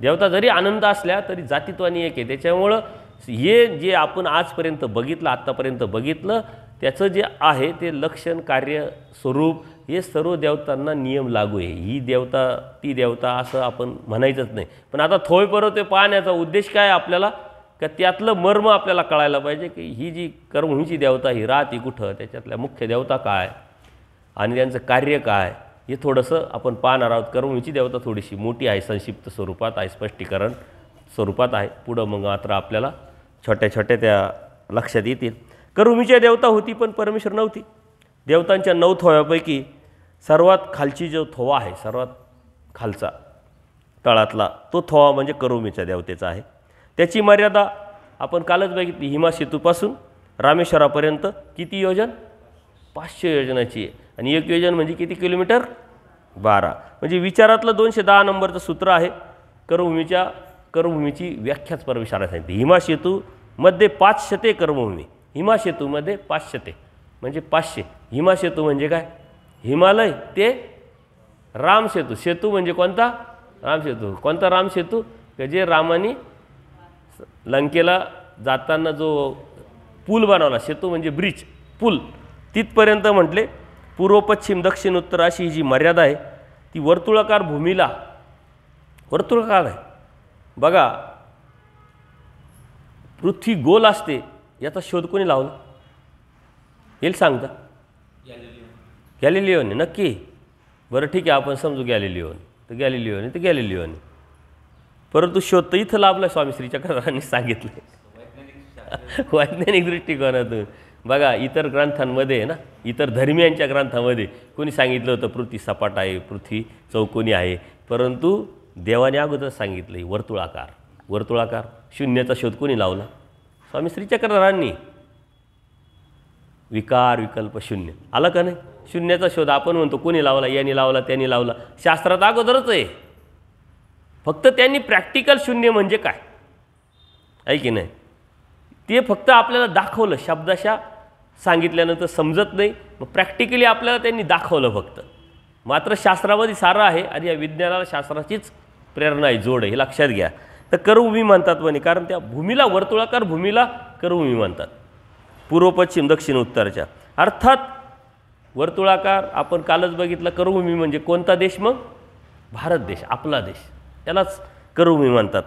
देवता जरी आनंद असल्या तरी जातीत्वानी एक आहे. त्याच्यामुळं हे जे आपण आजपर्यंत बघितलं, आत्तापर्यंत बघितलं, त्याचं जे आहे ते लक्षण, कार्य, स्वरूप हे सर्व देवतांना नियम लागू आहे. ही देवता ती देवता असं आपण म्हणायचंच नाही. पण आता थोय पर्वत पाहण्याचा उद्देश काय आपल्याला, का त्यातलं मर्म आपल्याला कळायला पाहिजे की ही जी कर्मभूमीची देवता ही राहती कुठं, त्याच्यातल्या मुख्य देवता काय आणि त्यांचं कार्य काय हे थोडंसं आपण पाहणार आहोत. कर्मभूमीची देवता थोडीशी मोठी आहे, संक्षिप्त स्वरूपात आहे, स्पष्टीकरण स्वरूपात आहे. पुढं मग मात्र आपल्याला छोट्या छोट्या त्या लक्षात येतील. कर्मभूमीची देवता होती पण परमेश्वर नव्हती. देवतांच्या 9 थोव्यापैकी सर्वात खालची जो थोवा आहे, सर्वात खालचा तळातला तो थोवा म्हणजे कर्मभूमीच्या देवतेचा आहे. त्याची मर्यादा आपण कालच बघितली. हिमा सेतूपासून रामेश्वरापर्यंत किती योजन, 500 योजनाची आहे. आणि एक योजन म्हणजे किती किलोमीटर, 12. म्हणजे विचारातलं 210 नंबरचं सूत्र आहे. कर्मभूमीची व्याख्याच परमेश्वराने सांगितली. हिमा सेतूमध्ये 500 कर्मभूमी, हिमा सेतूमध्ये 500 म्हणजे 500. हिमा सेतू म्हणजे काय, हिमालय ते राम सेतू. सेतू म्हणजे कोणता, राम सेतू. कोणता राम सेतू, की जे रामाने लंकेला जाताना जो पूल बनवला. सेतू म्हणजे ब्रिज, पूल. तिथपर्यंत म्हटले पूर्व पश्चिम दक्षिण उत्तर अशी ही जी मर्यादा आहे ती वर्तुळाकार भूमीला, वर्तुळाकार आहे. बघा पृथ्वी गोल असते याचा शोध कोणी लावला, येईल सांगता, गॅलिलिओने. नक्की, बरं ठीक आहे आपण समजू गॅलिलिओने, तर गॅलिलिओने. परंतु शोध तर इथं लाभला स्वामी श्री चक्रधरांनी सांगितलं वैज्ञानिक दृष्टिकोनातून. बघा इतर ग्रंथांमध्ये ना, इतर धर्मियांच्या ग्रंथामध्ये कोणी सांगितलं होतं पृथ्वी सपाट आहे, पृथ्वी चौकोनी आहे. परंतु देवाने अगोदर सांगितलं वर्तुळाकार. वर्तुळाकार शून्याचा शोध कोणी लावला, स्वामी श्री चक्रधरांनी. विकार विकल्प शून्य आलं का नाही. शून्याचा शोध आपण म्हणतो कोणी लावला, यांनी लावला, त्यांनी लावला. शास्त्रात अगोदरच आहे. फक्त त्यांनी प्रॅक्टिकल शून्य म्हणजे काय आहे की नाही ते फक्त आपल्याला दाखवलं. शब्दाशा सांगितल्यानंतर समजत नाही, मग प्रॅक्टिकली आपल्याला त्यांनी दाखवलं फक्त. मात्र शास्त्रामध्ये सारं आहे आणि या विज्ञानाला शास्त्राचीच प्रेरणा आहे, जोड आहे, हे लक्षात घ्या. तर कर्मभूमी म्हणतात म्हणे, कारण त्या भूमीला, वर्तुळाकार भूमीला कर्मभूमी म्हणतात. पूर्व पश्चिम दक्षिण उत्तरच्या अर्थात वर्तुळाकार आपण कालच बघितलं. कर्मभूमी म्हणजे कोणता देश, मग भारत देश, आपला देश, त्यालाच कर्मभूमी म्हणतात.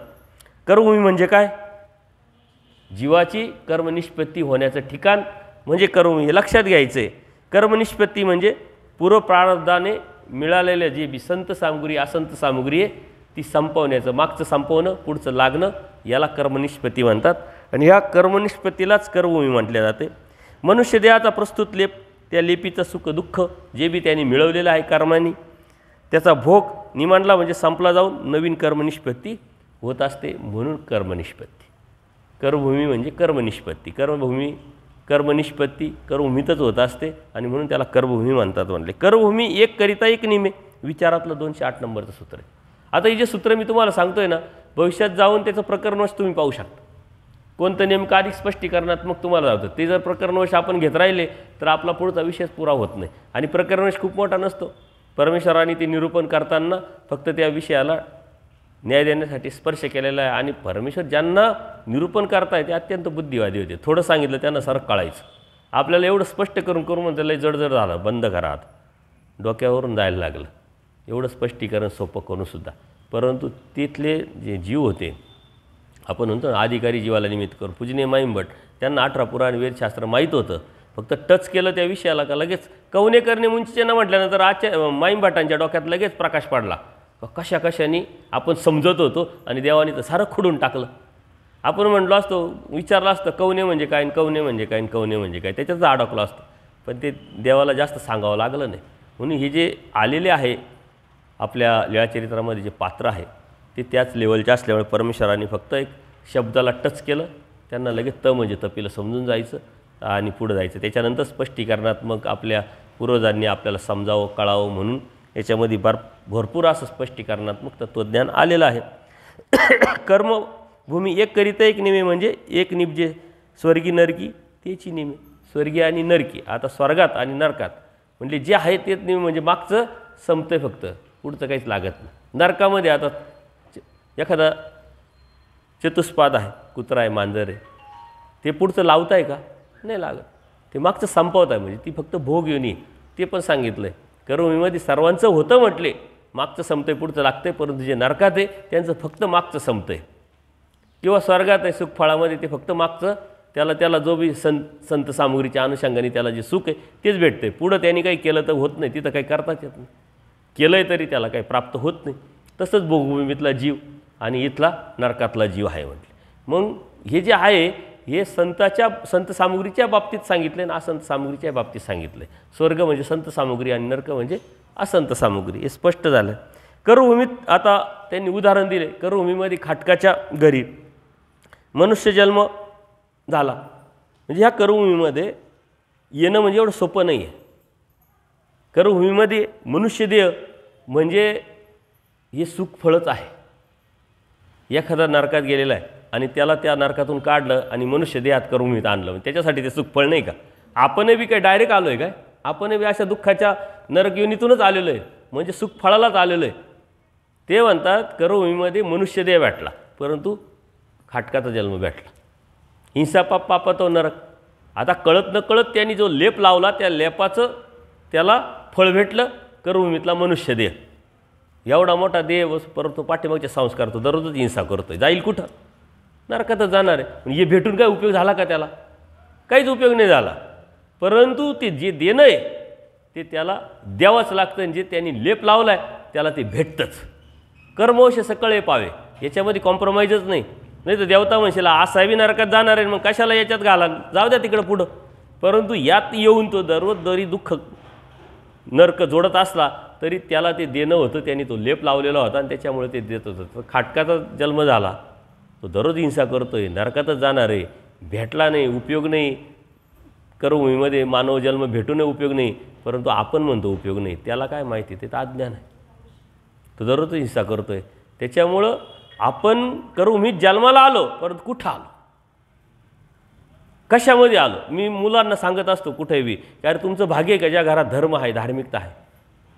कर्मभूमी म्हणजे काय, जीवाची कर्मनिष्पत्ती होण्याचं ठिकाण म्हणजे कर्मभूमी, हे लक्षात घ्यायचं आहे. कर्मनिष्पत्ती म्हणजे पूर्व प्रारब्धाने मिळालेल्या जे बी संत सामुग्री, असंत सामुग्री आहे ती संपवण्याचं, मागचं संपवणं, पुढचं लागणं, याला कर्मनिष्पत्ती म्हणतात. आणि ह्या कर्मनिष्पत्तीलाच कर्मभूमी म्हटले जाते. मनुष्य देहाचा प्रस्तुत लेप, त्या लेपीचं सुख दुःख जे बी त्यांनी मिळवलेलं आहे कर्मांनी, त्याचा भोग निमांडला म्हणजे संपला जाऊन नवीन कर्मनिष्पत्ती होत असते, म्हणून कर्मनिष्पत्ती. कर्मभूमी म्हणजे कर्मनिष्पत्ती. कर्मनिष्पत्ती कर्मभूमीतच होत असते आणि म्हणून त्याला कर्मभूमी म्हणतात म्हणले. कर्मभूमी एक करिता एक निमे, विचारातलं 208 नंबरचं सूत्र आहे. आता हे जे सूत्र मी तुम्हाला सांगतोय ना, भविष्यात जाऊन त्याचं प्रकरणवश तुम्ही पाहू शकता. कोणतं नेमकं अधिक स्पष्टीकरणात मग तुम्हाला जातं. ते जर प्रकरणवश आपण घेत राहिले तर आपला पुढचा विषयच पुरा होत नाही. आणि प्रकरणवश खूप मोठा नसतो. परमेश्वराने ते निरूपण करताना फक्त त्या विषयाला न्याय देण्यासाठी स्पर्श केलेला आहे. आणि परमेश्वर ज्यांना निरूपण करताय ते अत्यंत बुद्धिवादी होते. थोडं सांगितलं त्यांना सारं कळायचं. आपल्याला एवढं स्पष्ट करून म्हणजे लय जडजड झालं, बंद करा आता, डोक्यावरून जायला लागलं एवढं स्पष्टीकरण सोपं करूनसुद्धा. परंतु तिथले जे जीव होते, आपण म्हणतो ना अधिकारी जीवाला निमित्त करून, पूजनीय माईंभट, त्यांना 18 पुराण वेदशास्त्र माहीत होतं. फक्त टच केलं त्या विषयाला का लगेच कवने करणे मुंचीचे न म्हटल्यानंतर आजच्या माईंभटांच्या डोक्यात लगेच प्रकाश पडला. कशा कशाने आपण समजत होतो आणि देवाने तर सारं खुडून टाकलं. आपण म्हटलो असतो, विचारलं असतं कवने म्हणजे काय, कवने म्हणजे काय, कवने म्हणजे काय, त्याच्यातच अडकलो असतो. पण ते देवाला जास्त सांगावं लागलं नाही. म्हणून हे जे आलेले आहे आपल्या लीळाचरित्रामध्ये जे पात्र आहे ते त्याच लेवलचे असल्यामुळे परमेश्वराने फक्त एक शब्दाला टच केलं, त्यांना लगेच म्हणजे तपीलं समजून जायचं आणि पुढं जायचं. त्याच्यानंतर स्पष्टीकरणात मग आपल्या पूर्वजांनी आपल्याला समजावं, कळावं म्हणून याच्यामध्ये भरपूर असं स्पष्टीकरणात्मक तत्त्वज्ञान आलेलं आहे. कर्मभूमी एक करिता एक निमे म्हणजे एक निपजे स्वर्गी नरकी त्याची निमे, स्वर्गीय आणि नरकी. आता स्वर्गात आणि नरकात म्हणजे जे आहे तेच निमे, म्हणजे मागचं संपतंय, फक्त पुढचं काहीच लागत नाही. नरकामध्ये आता एखादा चतुष्पाद आहे, कुत्रा आहे, मांजर आहे, ते पुढचं लावत आहे का? नाही लागत. ते मागचं संपवत आहे, म्हणजे ती फक्त भोग योनी. ते पण सांगितलं आहे. कर्मभूमीमध्ये सर्वांचं होतं म्हटले, मागचं संपतं आहे, पुढचं लागतं आहे, परंतु जे नरकात आहे त्यांचं फक्त मागचं संपतं आहे. किंवा स्वर्गात आहे सुखफळामध्ये ते फक्त मागचं, त्याला जो बी संत सामुग्रीच्या अनुषंगाने त्याला जे सुख आहे तेच भेटतं आहे. पुढं त्यांनी काही केलं तर होत नाही, तिथं काही करताच येत नाही. केलं आहे तरी त्याला काही प्राप्त होत नाही. तसंच भोगभूमीतला जीव आणि इथला नरकातला जीव आहे म्हटले. मग हे जे आहे हे संत सामुग्रीच्या बाबतीत सांगितलं आणि असंत सामुग्रीच्या बाबतीत सांगितलं आहे. स्वर्ग म्हणजे संत सामुग्री आणि नरक म्हणजे असंत सामुग्री, हे स्पष्ट झालं. कर्मभूमीत आता त्यांनी उदाहरण दिले. कर्मभूमीमध्ये खाटकाच्या घरी मनुष्य जन्म झाला, म्हणजे ह्या कर्मभूमीमध्ये येणं म्हणजे एवढं सोपं नाही आहे. कर्मभूमीमध्ये मनुष्यदेह म्हणजे हे सुखफळच आहे. एखादा नरकात गेलेला आहे आणि त्याला त्या नरकातून काढलं आणि मनुष्य देहात कर्मभूमीत आणलं, त्याच्यासाठी ते सुखफळ नाही का? आपणही बी काय डायरेक्ट आलो आहे काय? आपणही बी अशा दुःखाच्या नरक योनीतूनच आलेलो आहे, म्हणजे सुखफळालाच आलेलो आहे. ते म्हणतात कर्मभूमीमध्ये मनुष्यदेह भेटला, परंतु खाटकाचा जन्म भेटला. हिंसा पाप पापातो नरक. आता कळत न कळत त्यांनी जो लेप लावला त्या लेपाचं त्याला फळ भेटलं, कर्मभूमीतला मनुष्यदेह. एवढा मोठा देह, परंतु पाठीमागचे संस्कार तो दररोजच हिंसा करतोय, जाईल कुठं? नरकातच जाणार आहे. हे भेटून काय उपयोग झाला का? त्याला काहीच उपयोग नाही झाला. परंतु ते जे देणं आहे ते त्याला द्यावंच लागतं, आणि जे त्यांनी लेप लावला आहे त्याला ते भेटतंच. कर्मवश सकळे पावे, याच्यामध्ये कॉम्प्रोमाइजच नाही. नाही तर देवता म्हणशील असा बी नरकात जाणार आहे, मग कशाला याच्यात घाला, जाऊ द्या तिकडं पुढं. परंतु यात येऊन तो दररोज जरी दुःख नरक जोडत असला तरी त्याला ते देणं होतं, त्यांनी तो लेप लावलेला होता आणि त्याच्यामुळे ते देत होतं. तर खाटकाचा जन्म झाला, तो दररोज हिंसा करतोय, नरकातच जाणार आहे, भेटला नाही, उपयोग नाही. कर्मभूमीमध्ये मानव जन्म भेटूनही उपयोग नाही, परंतु आपण म्हणतो उपयोग नाही. त्याला काय माहिती, ते तर अज्ञान आहे. तो दररोज हिंसा करतोय. त्याच्यामुळं आपण कर्मभूमीत जन्माला आलो, परंतु कुठं आलो, कशामध्ये आलो? मी मुलांना सांगत असतो कुठेही बी, कारण तुमचं भाग्य आहे का ज्या घरात धर्म आहे, धार्मिकता आहे,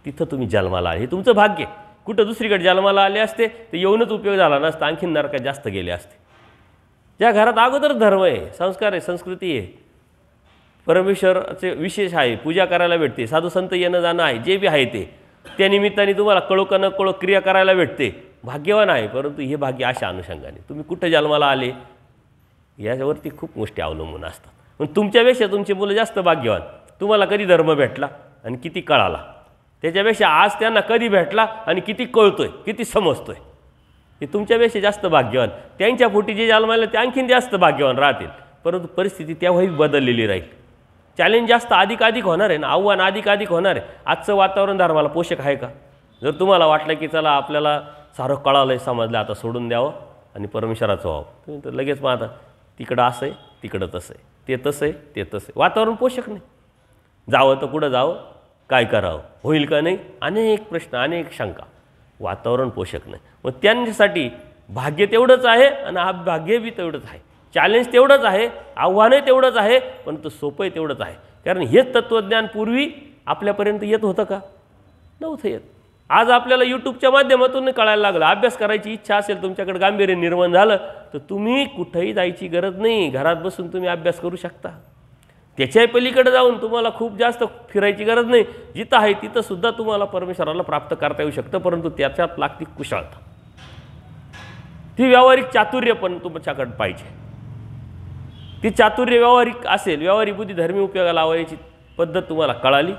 तिथं तुम्ही जन्माला आले, हे तुमचं भाग्य. कुठं दुसरीकडे जन्माला आले असते तर येऊनच उपयोग झाला नसता, आणखीन नरकात जास्त गेले असते. ज्या घरात अगोदर धर्म आहे, संस्कार आहे, संस्कृती आहे, परमेश्वराचे विशेष आहे, पूजा करायला भेटते, साधू संत येणं जाणं आहे, जे बी आहे ते त्या निमित्ताने तुम्हाला कळो का न कळो क्रिया करायला भेटते, भाग्यवान आहे. परंतु हे भाग्य अशा अनुषंगाने तुम्ही कुठं जन्माला आले याच्यावरती खूप गोष्टी अवलंबून असतात. पण तुमच्यापेक्षा तुमची मुलं जास्त भाग्यवान. तुम्हाला कधी धर्म भेटला आणि किती कळाला, त्याच्यापेक्षा आज त्यांना कधी भेटला आणि किती कळतोय, किती समजतोय, हे तुमच्यापेक्षा जास्त भाग्यवान. त्यांच्या पोटी जे जन्माला ते आणखीन जास्त भाग्यवान राहतील. परंतु परिस्थिती तेव्हाही बदललेली राहील. चॅलेंज जास्त अधिक होणार आहे ना, आव्हान अधिक होणार आहे. आजचं वातावरण धर्माला पोषक आहे का? जर तुम्हाला वाटलं की चला आपल्याला सारं कळालं आहे, समजलं, आता सोडून द्यावं आणि परमेश्वराचं व्हावं, तुम्ही तर लगेच पाहता तिकडं असं आहे, तिकडं तसं आहे, ते तसं आहे, ते तसं आहे. वातावरण पोषक नाही. जावं तर कुठं जावं, काय करावं, होईल का नाही, अनेक प्रश्न, अनेक शंका. वातावरण पोषक नाही. मग त्यांच्यासाठी भाग्य तेवढंच आहे आणि अभाग्य बी तेवढंच आहे. चॅलेंज तेवढंच आहे, आव्हानही तेवढंच आहे, पण तो सोपंही तेवढंच आहे. कारण हेच तत्त्वज्ञान पूर्वी आपल्यापर्यंत येत होतं का? नव्हतं येत. आज आपल्याला यूट्यूबच्या माध्यमातून कळायला लागलं. अभ्यास करायची इच्छा असेल, तुमच्याकडे गांभीर्य निर्माण झालं तर तुम्ही कुठेही जायची गरज नाही, घरात बसून तुम्ही अभ्यास करू शकता. त्याच्याही पलीकडे जाऊन तुम्हाला खूप जास्त फिरायची गरज नाही. जिथं आहे तिथंसुद्धा तुम्हाला परमेश्वराला प्राप्त करता येऊ शकतं, परंतु त्याच्यात लागती कुशलता, ती व्यावहारिक चातुर्य पण तुमच्याकडे पाहिजे. ती चातुर्य व्यावहारिक असेल, व्यावहारिक बुद्धी धर्मी उपयोगाला लावायची पद्धत तुम्हाला कळाली,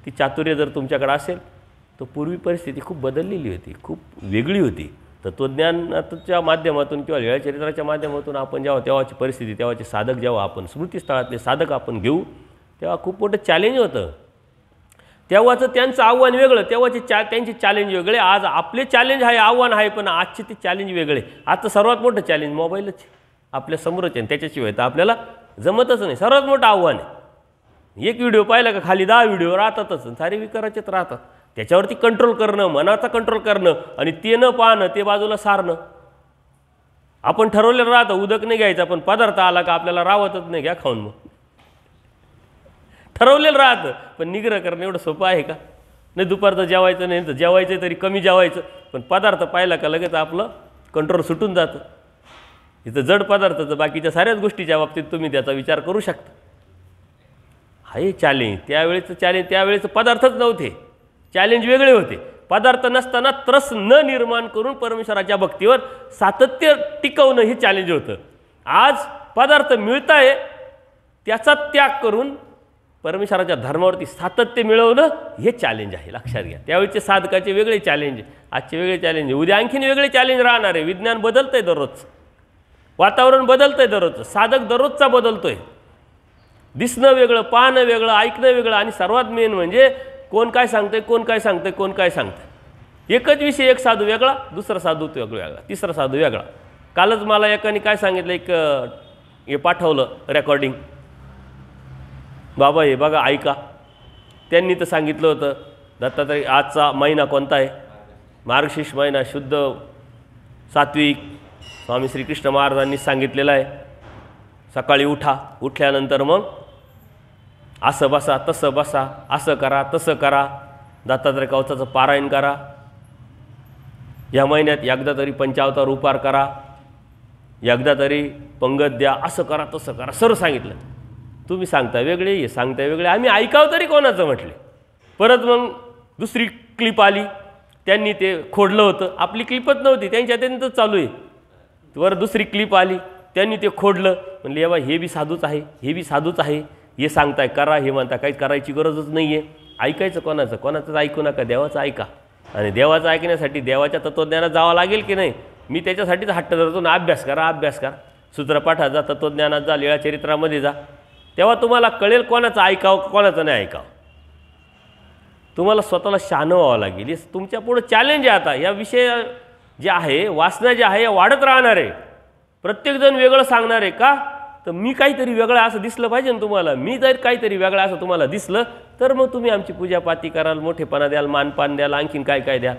ती चातुर्य जर तुमच्याकडे असेल तर पूर्वी परिस्थिती खूप बदललेली होती, खूप वेगळी होती. तत्त्वज्ञानाच्या माध्यमातून किंवा लीळाचरित्राच्या माध्यमातून आपण जेव्हा तेव्हाची परिस्थिती, तेव्हाचे साधक जेव्हा आपण स्मृतीस्थळातले साधक आपण घेऊ, तेव्हा खूप मोठं चॅलेंज होतं. तेव्हाचं त्यांचं आव्हान वेगळं, तेव्हाचे त्यांचे चॅलेंज वेगळे. आज आपले चॅलेंज आहे, आव्हान आहे, पण आजचे ते चॅलेंज वेगळे. आजचं सर्वात मोठं चॅलेंज मोबाईलच आपल्या समोरच आहे, त्याच्याशिवाय तर आपल्याला जमतच नाही. सर्वात मोठं आव्हान आहे. एक व्हिडिओ पाहिला का खाली 10 व्हिडिओ राहतातच, सारे विकाराचेच राहतात. त्याच्यावरती कंट्रोल करणं, मनाचा कंट्रोल करणं आणि ते न पाहणं, ते बाजूला सारणं. आपण ठरवलेलं राहतं उदक नाही घ्यायचा, पण पदार्थ आला का आपल्याला रावतच नाही, घ्या खाऊन. मग ठरवलेलं राहतं, पण निग्रह करणं एवढं सोपं आहे का? नाही, दुपारचं जेवायचं नाही तर जेवायचं तरी कमी जेवायचं, पण पदार्थ पाहिला का लगेच आपलं कंट्रोल सुटून जातं. इथं जड पदार्थाचं बाकीच्या साऱ्याच गोष्टीच्या बाबतीत तुम्ही त्याचा विचार करू शकता. हा हे चॅलेंज, त्यावेळेचं पदार्थच नव्हते, चॅलेंज वेगळे होते. पदार्थ नसताना त्रस न निर्माण करून परमेश्वराच्या भक्तीवर सातत्य टिकवणं हे चॅलेंज होतं. आज पदार्थ मिळताय त्याचा त्याग करून परमेश्वराच्या धर्मावरती सातत्य मिळवणं हे चॅलेंज आहे, लक्षात घ्या. त्यावेळेचे साधकाचे वेगळे चॅलेंज, आजचे वेगळे चॅलेंज, उद्या आणखीन वेगळे चॅलेंज राहणार आहे. विज्ञान बदलतंय दररोज, वातावरण बदलतंय दररोज, साधक दररोजचा बदलतोय. दिसणं वेगळं, पाहणं वेगळं, ऐकणं वेगळं, आणि सर्वात मेन म्हणजे कोण काय सांगतंय, कोण काय सांगतंय, कोण काय सांगतंय. एकच विषय, एक साधू वेगळा, दुसरा साधू वेगळा, तिसरा साधू वेगळा. कालच मला एकाने काय सांगितलं, एक हे पाठवलं रेकॉर्डिंग, बाबा हे बघा ऐका. त्यांनी तर सांगितलं होतं दत्तात्रय आजचा महिना कोणता आहे, मार्गशीर्ष महिना, शुद्ध सात्विक. स्वामी श्रीकृष्ण महाराजांनी सांगितलेलं आहे, सकाळी उठा, उठल्यानंतर मग असं बसा, तसं बसा, असं करा, तसं करा, दत्तात्रय कवचाचं पारायण करा, या महिन्यात एकदा तरी पंचावतार उपार करा, एकदा तरी पंगत द्या, असं करा, तसं करा, सर्व सांगितलं. तुम्ही सांगता वेगळे, हे सांगता वेगळे, आम्ही ऐकावं तरी कोणाचं म्हटले. परत मग दुसरी क्लिप आली, त्यांनी ते खोडलं होतं, आपली क्लिपच नव्हती, त्यांच्या त्यांनीच चालू आहे. वर दुसरी क्लिप आली, त्यांनी ते खोडलं, म्हणले बाबा हे बी साधूच आहे, हे बी साधूच आहे, हे सांगताय करा, हे म्हणता काही करायची गरजच नाही आहे. ऐकायचं कोणाचं, कोणाचंच ऐकू नका, देवाचं ऐका. आणि देवाचं ऐकण्यासाठी देवाच्या तत्त्वज्ञानात जावं लागेल की नाही. मी त्याच्यासाठीच हट्ट धरतो ना, अभ्यास करा, अभ्यास करा, सूत्रपाठात जा, तत्त्वज्ञानात जा, लीळाचरित्रामध्ये जा, तेव्हा तुम्हाला कळेल कोणाचं ऐकावं, कोणाचं नाही ऐकावं. तुम्हाला स्वतःला शहाणं व्हावं लागेल. हे तुमच्या पुढं चॅलेंज आहे. आता या विषय जे आहे, वासना जे आहे, वाढत राहणार आहे. प्रत्येकजण वेगळं सांगणार आहे का, तर मी काहीतरी वेगळं असं दिसलं पाहिजे ना तुम्हाला. मी जर काहीतरी वेगळं असं तुम्हाला दिसलं तर मग तुम्ही आमची पूजापाती कराल, मोठेपणा द्याल, मानपान द्याल, आणखीन काय काय द्याल.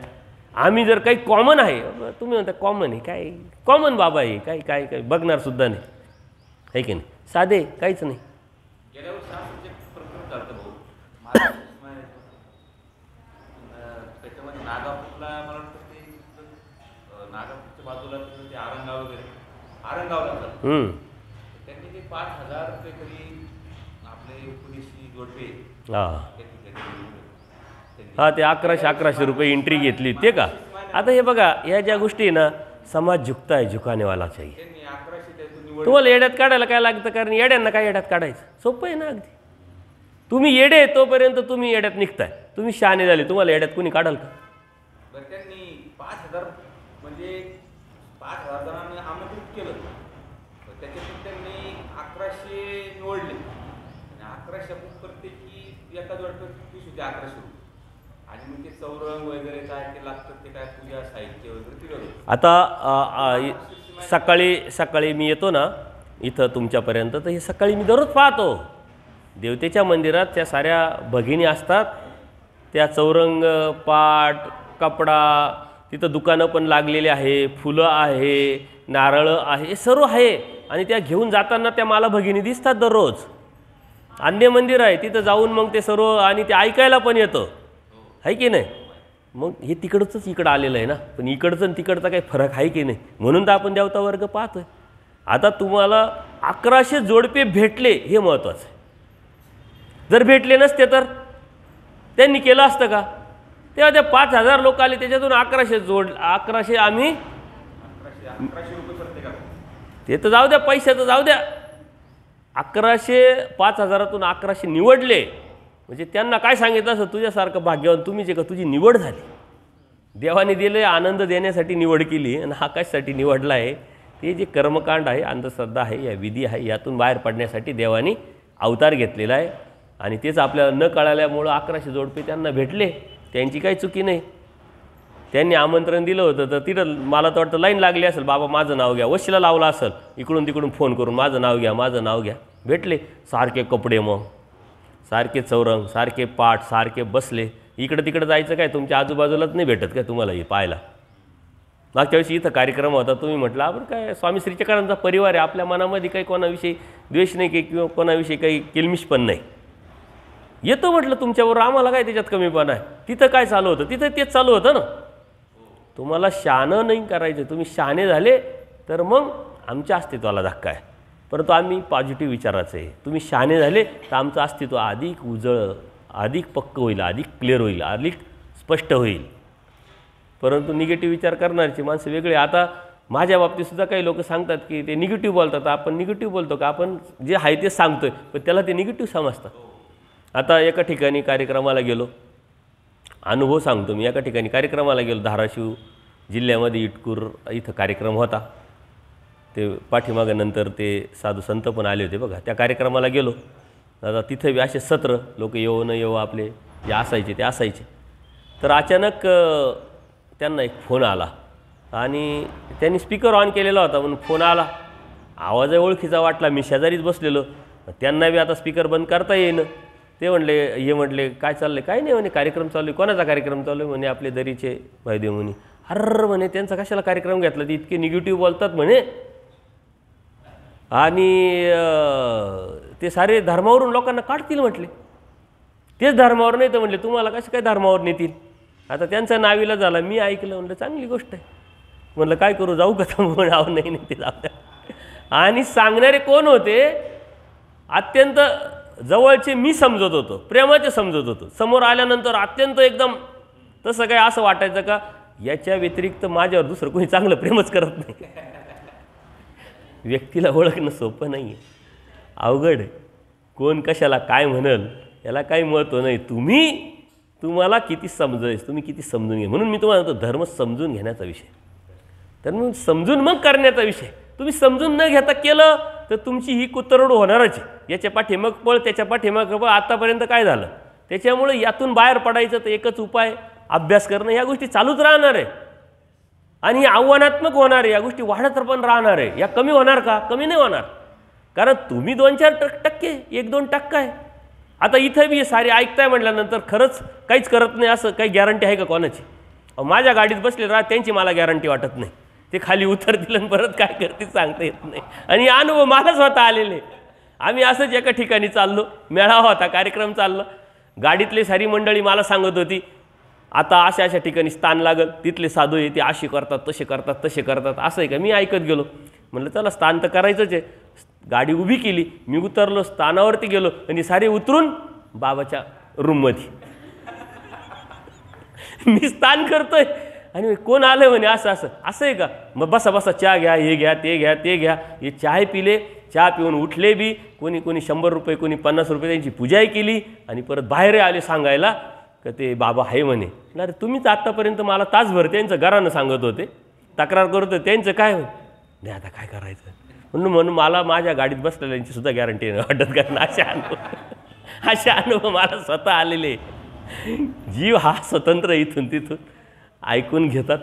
आम्ही जर काही कॉमन आहे, तुम्ही म्हणता कॉमन आहे, काय कॉमन बाबा आहे, काही काय काय बघणार सुद्धा नाही, आहे की नाही, साधे काहीच नाही. त्यांनी ते 5,000 रुपये तरी आपले पोलिसी जोडपे, हां ते 1100 रुपये एंट्री घेतली ते का. आता हे बघा, ह्या ज्या गोष्टी ना, समाज झुकता आहे, झुकानेवाला चाहिए. तुम्हाला येड्यात काढायला काय लागतं, कारण येड्यांना काय येड्यात काढायचं, सोपं आहे ना अगदी. तुम्ही येडे तोपर्यंत तुम्ही येड्यात निघताय, तुम्ही शहाणे झाले, तुम्हाला येड्यात कोणी काढाल का. बरं त्यांनी 5,000 म्हणजे 5,000 जणांनी आमंत्रित केलं, त्याच्यातून त्यांनी 1100 निवडले, आणि 1100 प्रत्येकी एका जोडपे 1100 रुपये, आणि मग ते चौरंग वगैरे काय ते लागतं, ते काय पूजा साहित्य वगैरे दिलं. आता सकाळी मी येतो ना इथं तुमच्यापर्यंत, तर हे सकाळी मी दररोज पाहतो देवतेच्या मंदिरात त्या साऱ्या भगिनी असतात, त्या चौरंग, पाट, कपडा, तिथं दुकानं पण लागलेली आहे, फुलं आहे, नारळ आहे, सर्व आहे, आणि त्या घेऊन जाताना त्या मला भगिनी दिसतात दररोज. अन्य मंदिर आहे तिथं जाऊन मग ते सर्व, आणि ते ऐकायला पण येतं, आहे की नाही. मग हे तिकडचंच इकडं आलेलं आहे ना, पण इकडचं आणि तिकडचा काही फरक आहे की नाही, म्हणून तर आपण देवता वर्ग पाहतोय. आता तुम्हाला 1100 जोडपे भेटले हे महत्त्वाचं आहे. जर भेटले नसते तर त्यांनी केलं असतं का. तेव्हा त्या 5,000 लोक आले, त्याच्यातून 1100 आम्ही 1100 रुपये प्रत्येकाला, ते तर जाऊ द्या, पैशाचं जाऊ द्या, 5,000तून 1100 निवडले, म्हणजे त्यांना काय सांगितलं असं, तुझ्यासारखं भाग्यवान तुम्ही जे का तुझी निवड झाली, देवाने दिले, आनंद देण्यासाठी निवड केली, आणि हा कशासाठी निवडला आहे. ते जे कर्मकांड आहे, अंधश्रद्धा आहे, या विधी आहे, यातून बाहेर पडण्यासाठी देवाने अवतार घेतलेला आहे. आणि तेच आपल्याला न कळाल्यामुळं 1100 जोडपे त्यांना भेटले, त्यांची काही चुकी नाही. त्यांनी आमंत्रण दिलं होतं, तर तिथं मला तर वाटतं लाईन लागली असेल, बाबा माझं नाव घ्या, वशिला लावला असेल, इकडून तिकडून फोन करून माझं नाव घ्या, माझं नाव घ्या. भेटले, सारखे कपडे, मग सारखे चौरंग, सारखे पाठ, सारखे बसले. इकडं तिकडं जायचं काय, तुमच्या आजूबाजूलाच नाही भेटत काय तुम्हाला हे पाहायला. मागच्या वेळेस इथं कार्यक्रम होता, तुम्ही म्हटलं आपण काय स्वामी श्रीचक्रांचा परिवार आहे, आपल्या मनामध्ये काही कोणाविषयी द्वेष नाही, काही किंवा कोणाविषयी काही किलमिश पण नाही. येतो म्हटलं तुमच्याबरोबर, आम्हाला काय त्याच्यात कमीपणा आहे. तिथं काय चालू होतं, तिथं तेच चालू होतं ना. तुम्हाला शहाणं नाही करायचं. तुम्ही शहाणे झाले तर मग आमच्या अस्तित्वाला धक्का आहे. परंतु आम्ही पॉझिटिव्ह विचाराचं आहे. तुम्ही शहाणे झाले तर आमचं अस्तित्व अधिक उजळ, अधिक पक्क होईल, अधिक क्लिअर होईल, अधिक स्पष्ट होईल. परंतु निगेटिव्ह विचार करणारची माणसं वेगळे. आता माझ्या बाबतीतसुद्धा काही लोक सांगतात की ते निगेटिव्ह बोलतात. आपण निगेटिव्ह बोलतो का? आपण जे आहे ते सांगतोय, पण त्याला ते निगेटिव्ह समजतात. आता एका ठिकाणी कार्यक्रमाला गेलो, अनुभव सांगतो मी. एका ठिकाणी कार्यक्रमाला गेलो, धाराशिव जिल्ह्यामध्ये इटकूर इथं कार्यक्रम होता. ते पाठीमागं नंतर ते साधू संत पण आले होते बघा. त्या कार्यक्रमाला गेलो. आता तिथं बी असे सत्र लोक येऊ न येऊ आपले जे असायचे ते असायचे. तर अचानक त्यांना एक फोन आला आणि त्यांनी स्पीकर ऑन केलेला होता, म्हणून फोन आला. आवाज ओळखीचा वाटला. मी शेजारीच बसलेलो. त्यांना बी आता स्पीकर बंद करता येईन. ते म्हटले काय चाललं? काय नाही म्हणे, कार्यक्रम चालू आहे. कोणाचा कार्यक्रम चालू आहे म्हणे? आपले दरीचे भाईदेव म्हणे. अरे म्हणे, त्यांचा कशाला कार्यक्रम घेतला? ते इतके निगेटिव्ह बोलतात म्हणे. आणि ते सारे धर्मावरून लोकांना काढतील म्हटले. तेच धर्मावर नाही तर म्हटले तुम्हाला कसं काय धर्मावर नेतील? आता त्यांचा नावीला झाला. मी ऐकलं, म्हटलं चांगली गोष्ट आहे. म्हटलं काय करू, जाऊ का? तर नाही ते जाऊ. आणि सांगणारे कोण होते? अत्यंत जवळचे मी समजत होतो, प्रेमाचे समजत होतो. समोर आल्यानंतर अत्यंत एकदम तसं काय असं वाटायचं का याच्या व्यतिरिक्त माझ्यावर दुसरं कोणी चांगलं प्रेमच करत नाही. व्यक्तीला ओळखणं सोपं नाही आहे, अवघड आहे. कोण कशाला काय म्हणल याला काही महत्त्व नाही. तुम्हाला किती समजायचं, तुम्ही किती समजून घ्या. म्हणून मी तुम्हाला म्हणतो धर्म समजून घेण्याचा विषय, धर्म समजून मग करण्याचा विषय. तुम्ही समजून न घेता केलं तर तुमची ही कुतरड होणारच आहे. याच्या पाठीमाग पळ, त्याच्या पाठीमाग पळ. आतापर्यंत काय झालं? त्याच्यामुळे यातून बाहेर पडायचं तर एकच उपाय अभ्यास करणं. ह्या गोष्टी चालूच राहणार आहे आणि आव्हानात्मक होणार आहे. या गोष्टी वाढत पण राहणार आहे. या कमी होणार का? कमी नाही होणार. कारण तुम्ही 2-4% 1-2% आहे. आता इथं बी सारे ऐकताय म्हटल्यानंतर खरंच काहीच करत नाही असं काही गॅरंटी आहे का कोणाची? माझ्या गाडीत बसले राहत त्यांची मला गॅरंटी वाटत नाही. ते खाली उतरतील आणि परत काय करतील सांगता येत नाही. आणि अनुभव मला स्वतः आलेले. आम्ही असंच एका ठिकाणी चाललो, मेळावा होता, कार्यक्रम चाललो. गाडीतले सारी मंडळी मला सांगत होती आता अशा अशा ठिकाणी स्थान लागल, तिथले साधू आहे ते असे करतात, तसे करतात, तसे करतात. असं आहे का? मी ऐकत गेलो. म्हटलं चला स्थान तर करायचंच आहे. गाडी उभी केली, मी उतरलो, स्थानावरती गेलो आणि सारे उतरून बाबाच्या रूममध्ये मी स्थान करतोय. आणि कोण आलं म्हणे असं असं असं आहे का? मग बसा बसा, चहा घ्या, हे घ्या, ते घ्या, ते घ्या. हे चहा पिले, चहा पिऊन उठले बी. कोणी 100 रुपये, कोणी 50 रुपये त्यांची पूजाही केली आणि परत बाहेर आले सांगायला का ते बाबा आहे म्हणे. अरे तुम्हीच आत्तापर्यंत मला तासभर त्यांचं घरानं सांगत होते, तक्रार करत होते, त्यांचं काय होय? नाही आता काय करायचं म्हणून मला माझ्या गाडीत बसलेल्यांची सुद्धा गॅरंटी नाही वाटत. कारण असे अनुभव मला स्वतः आलेले. जीव हा स्वतंत्र इथून तिथून ऐकून घेतात,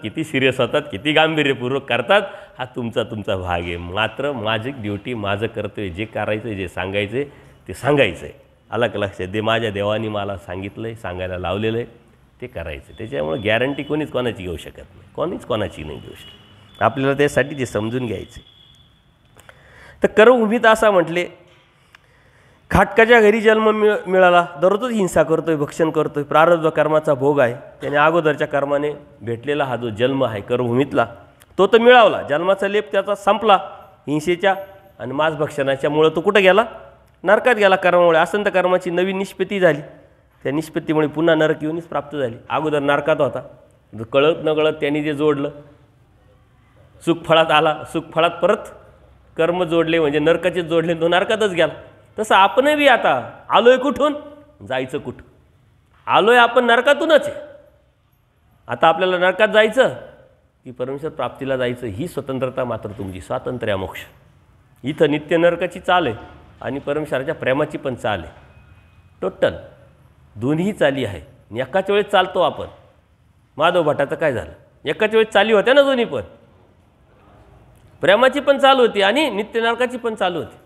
किती सिरियस होतात, किती गांभीर्यपूर्वक करतात, हा तुमचा भाग आहे. मात्र माझी ड्युटी, माझं कर्तव्य, जे करायचं, जे सांगायचं ते सांगायचं आहे. आलं का लक्षात? ते माझ्या देवानी मला सांगितलं आहे, सांगायला लावलेलं आहे, ते करायचं. त्याच्यामुळे गॅरंटी कोणीच कोणाची घेऊ शकत नाही, कोणाची नाही घेऊ शकत. आपल्याला त्यासाठी जे समजून घ्यायचं. तर कर्मभूमीत असा म्हटले, खाटकाच्या घरी जन्म मिळाला, दररोजच हिंसा करतोय, भक्षण करतोय, प्रारब्ध कर्माचा भोग आहे. त्याने अगोदरच्या कर्माने भेटलेला हा जो जन्म आहे कर्मभूमीतला तो तर मिळवला. जन्माचा लेप त्याचा संपला हिंसेच्या आणि मांस भक्षणाच्यामुळं. तो कुठं गेला? नरकात गेला. कर्मामुळे असंत कर्माची नवीन निष्पत्ती झाली. त्या निष्पत्तीमुळे पुन्हा नरक येऊनच प्राप्त झाली. अगोदर नरकात होता, कळत न कळत त्यांनी जे जोडलं, सुखफळात आला, सुखफळात परत कर्म जोडले म्हणजे नरकाचेच जोडले, तो नरकातच गेला. तसं आपण बी आता आलोय कुठून, जायचं कुठं? आलोय आपण नरकातूनच आहे. आता आपल्याला नरकात जायचं की परमेश्वर प्राप्तीला जायचं, ही स्वतंत्रता मात्र तुमची. स्वातंत्र्य मोक्ष. इथं नित्य नरकाची चाल आहे आणि परमेश्वराच्या प्रेमाची पण चाल आहे. टोटल दोन्ही चाली आहे. एकाच वेळेस चालतो आपण. माधव भटाचं काय झालं? एकाच वेळेस चाली होत्या ना दोन्ही पण. प्रेमाची पण चालू होती आणि नित्य नरकाची पण चालू होती.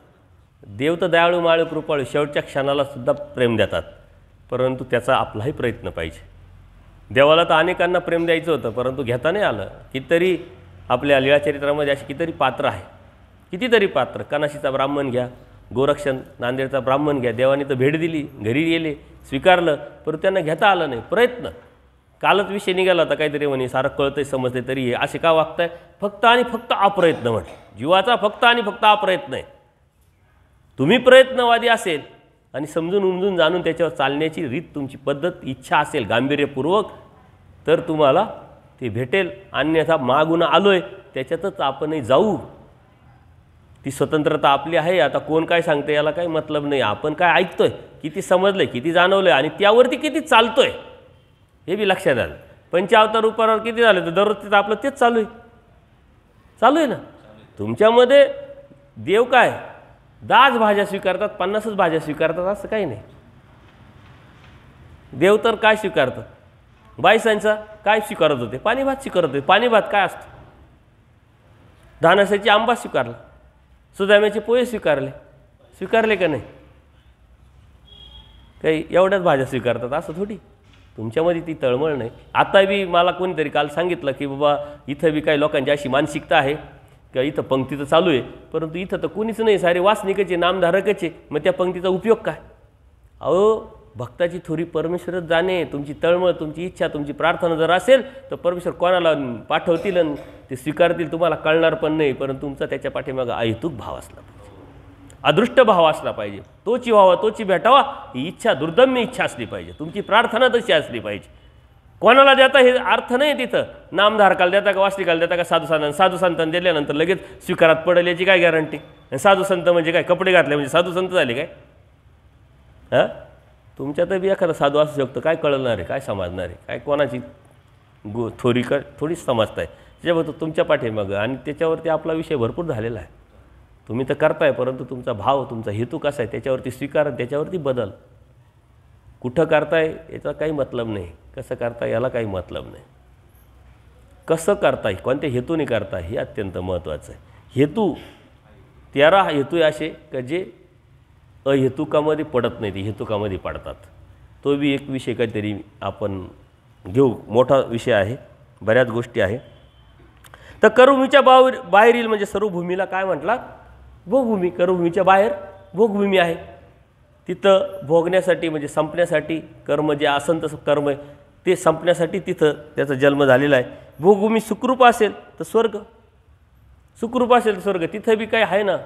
देव तर दयाळू माळू कृपाळू, शेवटच्या क्षणाला सुद्धा प्रेम देतात, परंतु त्याचा आपलाही प्रयत्न पाहिजे. देवाला तर अनेकांना प्रेम द्यायचं होतं परंतु घेता नाही आलं. कितीतरी आपल्या लीळाचरित्रामध्ये अशी कितीतरी पात्र आहे, कितीतरी पात्र. कनाशीचा ब्राह्मण घ्या, गोरक्षण नांदेडचा ब्राह्मण घ्या. देवाने तर भेट दिली, घरी गेले, स्वीकारलं, परंतु त्यांना घेता आलं नाही. प्रयत्न कालच विषय निघाला होता काहीतरी म्हणे सारं कळतंय समजते तरी हे असे का वागताय, फक्त आणि फक्त अप्रयत्न म्हटलं, जीवाचा फक्त आणि फक्त अप्रयत्न आहे. तुम्ही प्रयत्नवादी असेल आणि समजून उमजून जाणून त्याच्यावर चालण्याची रीत तुमची पद्धत इच्छा असेल गांभीर्यपूर्वक तर तुम्हाला ते भेटेल. अन्यथा मागून आलोय त्याच्यातच आपणही जाऊ. ती स्वतंत्रता आपली आहे. आता कोण काय सांगते याला काही मतलब नाही. आपण काय ऐकतोय, किती समजलंय, किती जाणवलंय आणि त्यावरती किती चालतोय हे बी लक्षात आलं. पंचावतार रूपावर किती झालं तर दररोज आपलं तेच चालू आहे ना. तुमच्यामध्ये देव काय 10 भाज्या स्वीकारतात, 50च भाज्या स्वीकारतात असं काही नाही. देव तर काय स्वीकारतात, बाईसांचा काय स्वीकारत होते, पाणीभात स्वीकारत होते. पाणीभात काय असतं, धानाशाची आंबा स्वीकारला, सुदाम्याचे पोहे स्वीकारले का नाही, काही एवढ्याच भाज्या स्वीकारतात असं थोडी. तुमच्यामध्ये ती तळमळ नाही. आता बी मला कोणीतरी काल सांगितलं की बाबा इथं बी काही लोकांची अशी मानसिकता आहे का इथं पंक्ती तर चालू आहे परंतु इथं तर कोणीच नाही, सारे वासनिकचे नामधारकचे, मग त्या पंक्तीचा उपयोग काय. अहो भक्ताची थोडी परमेश्वरच जाणे. तुमची तळमळ, तुमची इच्छा, तुमची प्रार्थना जर असेल तर परमेश्वर कोणाला पाठवतील आणि ते स्वीकारतील तुम्हाला कळणार पण नाही. परंतु तुमचा त्याच्या पाठीमागं अहेतुक भाव असला पाहिजे, अदृष्ट भाव असला पाहिजे. तोची व्हावा तोची भेटावा ही इच्छा, दुर्दम्य इच्छा असली पाहिजे. तुमची प्रार्थना तशी असली पाहिजे. कोणाला देता हे अर्थ नाही. तिथं नामधारकाला देता का वास्तविकाला देता का साधू संतांना दिल्यानंतर लगेच स्वीकारात पडेल याची काय गॅरंटी. आणि साधू संत म्हणजे काय, कपडे घातले म्हणजे साधू संत झाले काय. हां तुमच्यात बी एखादा साधू असू शकतो, काय कळणार आहे, काय समजणार आहे, काय कोणाची थोडीच समजताय. त्याच्याबद्दल तुमच्या पाठीमागं आणि त्याच्यावरती आपला विषय भरपूर झालेला आहे. तुम्ही तर करताय परंतु तुमचा भाव, तुमचा हेतू कसा आहे त्याच्यावरती स्वीकार, त्याच्यावरती बदल. कुठं करताय याचा काही मतलब नाही, कसं करताय याला काही मतलब नाही. कसं करताय, कोणत्या हेतूने करताय हे अत्यंत महत्त्वाचं आहे. हेतू 13 हेतू असे का जे अहेतुकामध्ये पडत नाही, ते हेतुकामध्ये पडतात. तो बी एक विषय काहीतरी आपण घेऊ, मोठा विषय आहे, बऱ्याच गोष्टी आहे. तर कर्मभूमीच्या बाहेरील म्हणजे सर्व भूमीला काय म्हटला, भोगभूमी. कर्मभूमीच्या बाहेर भोगभूमी आहे. तिथं भोगण्यासाठी म्हणजे संपण्यासाठी कर्म जे असंत कर्म आहे ते संपण्यासाठी तिथं त्याचा जन्म झालेला आहे. भोगभूमी सुखरूप असेल तर स्वर्ग, सुखरूप असेल तर स्वर्ग. तिथं बी काय आहे ना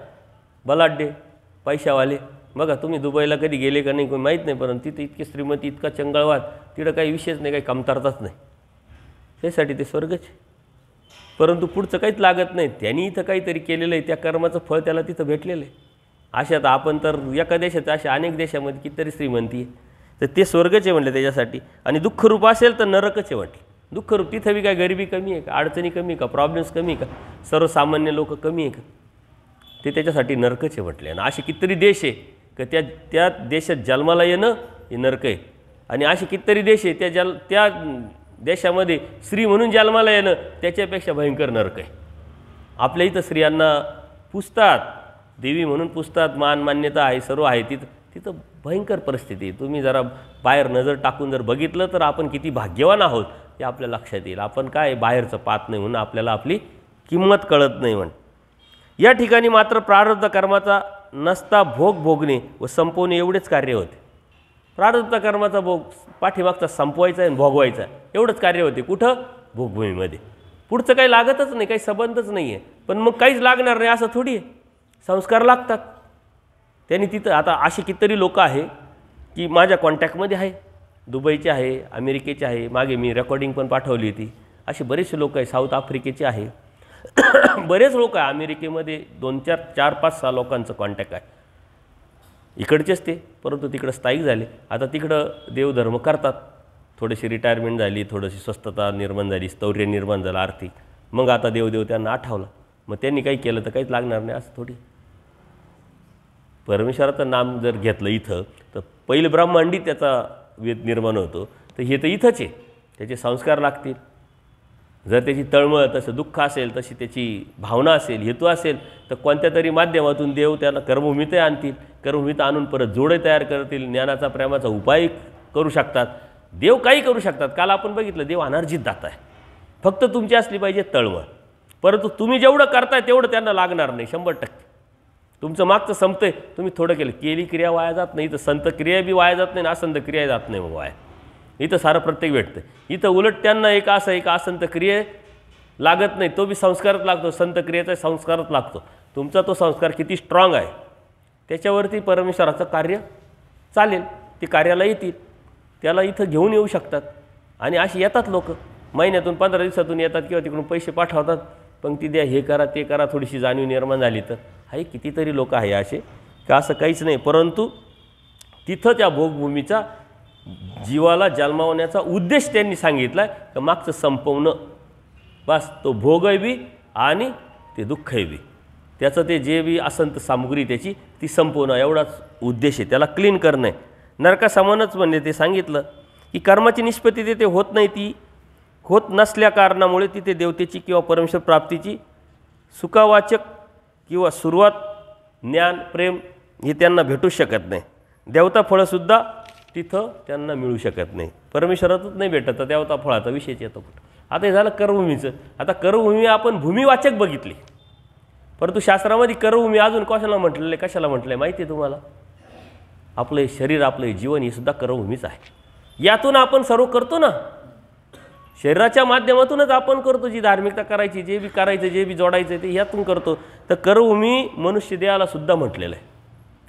बलाढ्य पैशावाले. बघा तुम्ही दुबईला कधी गेले का नाही कोणी माहीत नाही, परंतु तिथे इतके श्रीमती, इतका चंगळवाद, तिथं काही विषयच नाही, काही कमतरताच नाही. त्यासाठी ते स्वर्गच. परंतु पुढचं काहीच लागत नाही. त्यांनी इथं काहीतरी केलेलं आहे, त्या कर्माचं फळ त्याला तिथं भेटलेलं आहे. अशात आपण तर एका देशात अशा अनेक देशामध्ये कितीतरी श्रीमंती आहे, तर ते स्वर्गच आहे म्हटलं त्याच्यासाठी. आणि दुःखरूप असेल तर नरकच आहे म्हटलं. दुःखरूप तिथं बी काय गरिबी कमी आहे का, अडचणी कमी आहे का, प्रॉब्लेम्स कमी आहे का, सर्वसामान्य लोक कमी आहे का, ते त्याच्यासाठी नरकच आहे म्हटले. आणि असे कितीतरी देश आहे का त्या देशात जन्माला येणं हे नरक आहे. आणि असे कितीतरी देश आहे त्या देशामध्ये स्त्री म्हणून जन्माला येणं त्याच्यापेक्षा भयंकर नरक आहे. आपल्या इथं स्त्रियांना पुजतात, देवी म्हणून पुजतात, मान मान्यता आहे, सर्व आहे. तिथं भयंकर परिस्थिती आहे. तुम्ही जरा बाहेर नजर टाकून जर बघितलं तर आपण किती भाग्यवान आहोत हे आपल्या लक्षात येईल. आपण काय बाहेरचं पाहत नाही म्हणून आपल्याला आपली किंमत कळत नाही म्हणून. या ठिकाणी मात्र प्रारब्ध कर्माचा नसता भोग भोगणे व संपवणे एवढेच कार्य होते. प्रारब्ध कर्माचा भोग पाठीमागचा संपवायचा आहे, भोगवायचा एवढंच कार्य होते. कुठं, भोगभूमीमध्ये. पुढचं काही लागतच नाही, काही संबंधच नाही आहे. पण मग काहीच लागणार नाही असं थोडी आहे, संस्कार लागतात. त्यांनी तिथं आता असे कितीतरी लोक आहे की माझ्या कॉन्टॅक्टमध्ये आहे, दुबईचे आहे, अमेरिकेचे आहे, मागे मी रेकॉर्डिंग पण पाठवली होती. असे बरेचसे लोक आहे, साऊथ आफ्रिकेचे आहे, बरेच लोक आहे. अमेरिकेमध्ये 2-4, 4-5-6 लोकांचं कॉन्टॅक्ट आहे. इकडचेच ते, परंतु तिकडं स्थायिक झाले. आता तिकडं देवधर्म करतात. थोडीशी रिटायरमेंट झाली, थोडीशी स्वस्थता निर्माण झाली, स्थौर्य निर्माण झालं आर्थिक. मग आता देवदेव त्यांना आठवलं, मग त्यांनी काही केलं तर काहीच लागणार नाही असं थोडी. परमेश्वराचं नाम जर घेतलं इथं तर पहिलं ब्रह्मांडी त्याचा वेद निर्माण होतो. तर हे तर इथंच आहे, त्याचे संस्कार लागतील. जर त्याची तळमळ, तसं दुःख असेल, तशी त्याची भावना असेल, हेतू असेल तर कोणत्या तरी माध्यमातून देव त्याला कर्मभूमीतही आणतील. कर्मभूमीत आणून परत जोडे तयार करतील, ज्ञानाचा प्रेमाचा उपाय करू शकतात. देव काही करू शकतात. काल आपण बघितलं देव अनर्जित दाता आहे. फक्त तुमची असली पाहिजे तळमळ. परंतु तुम्ही जेवढं करताय तेवढं त्यांना लागणार नाही 100%. तुमचं मागचं संपतंय, तुम्ही थोडं केली क्रिया वाया जात नाही. तर संत क्रिया बी वाया जात नाही, असंत क्रिया जात नाही मग वाया. इथं सारं प्रत्येक भेटतं. इथं उलट त्यांना एक असंत क्रिये लागत नाही, तो बी संस्कारच लागतो, संत क्रियेचा संस्कारच लागतो. तुमचा तो संस्कार किती स्ट्रॉंग आहे त्याच्यावरती परमेश्वराचं कार्य चालेल. ते कार्याला येतील, त्याला इथं घेऊन येऊ शकतात. आणि अशी येतात लोक, महिन्यातून 15 दिवसातून येतात किंवा तिकडून पैसे पाठवतात, पंक्ती द्या, हे करा ते करा, थोडीशी जाणीव निर्माण झाली तर. आहे कितीतरी लोक आहे असे का असं काहीच नाही. परंतु तिथं त्या भोगभूमीचा जीवाला जन्मावण्याचा उद्देश त्यांनी सांगितला आहे का मागचं संपवणं, बस तो भोगही बी आणि ते दुःखही बी, त्याचं ते जे बी असंत सामुग्री त्याची ती संपवणं एवढाच उद्देश आहे, त्याला क्लीन करणं आहे. नरकासमानच म्हणजे ते सांगितलं की कर्माची निष्पत्ती तिथे होत नाही, ती होत नसल्या कारणामुळे तिथे देवतेची किंवा परमेश्वर प्राप्तीची सुखावाचक किंवा सुरुवात ज्ञान प्रेम हे त्यांना भेटू शकत नाही. देवता फळंसुद्धा तिथं त्यांना मिळू शकत नाही, परमेश्वरातच नाही भेटत, तर देवता फळाचा विषयच येतो. आता हे झालं कर्मभूमीचं. आता कर्मभूमी आपण भूमिवाचक बघितली, परंतु शास्त्रामध्ये कर्मभूमी अजून कशाला म्हटलेलं आहे, कशाला म्हटलं आहे माहिती आहे तुम्हाला? आपलं शरीर, आपलं जीवन हे सुद्धा कर्मभूमीच आहे. यातून आपण सर्व करतो ना, शरीराच्या माध्यमातूनच आपण करतो, जी धार्मिकता करायची, जे बी करायचं, जे बी जोडायचं ते यातून करतो. तर कर्मभूमी मनुष्य देहाला सुद्धा म्हटलेलं आहे.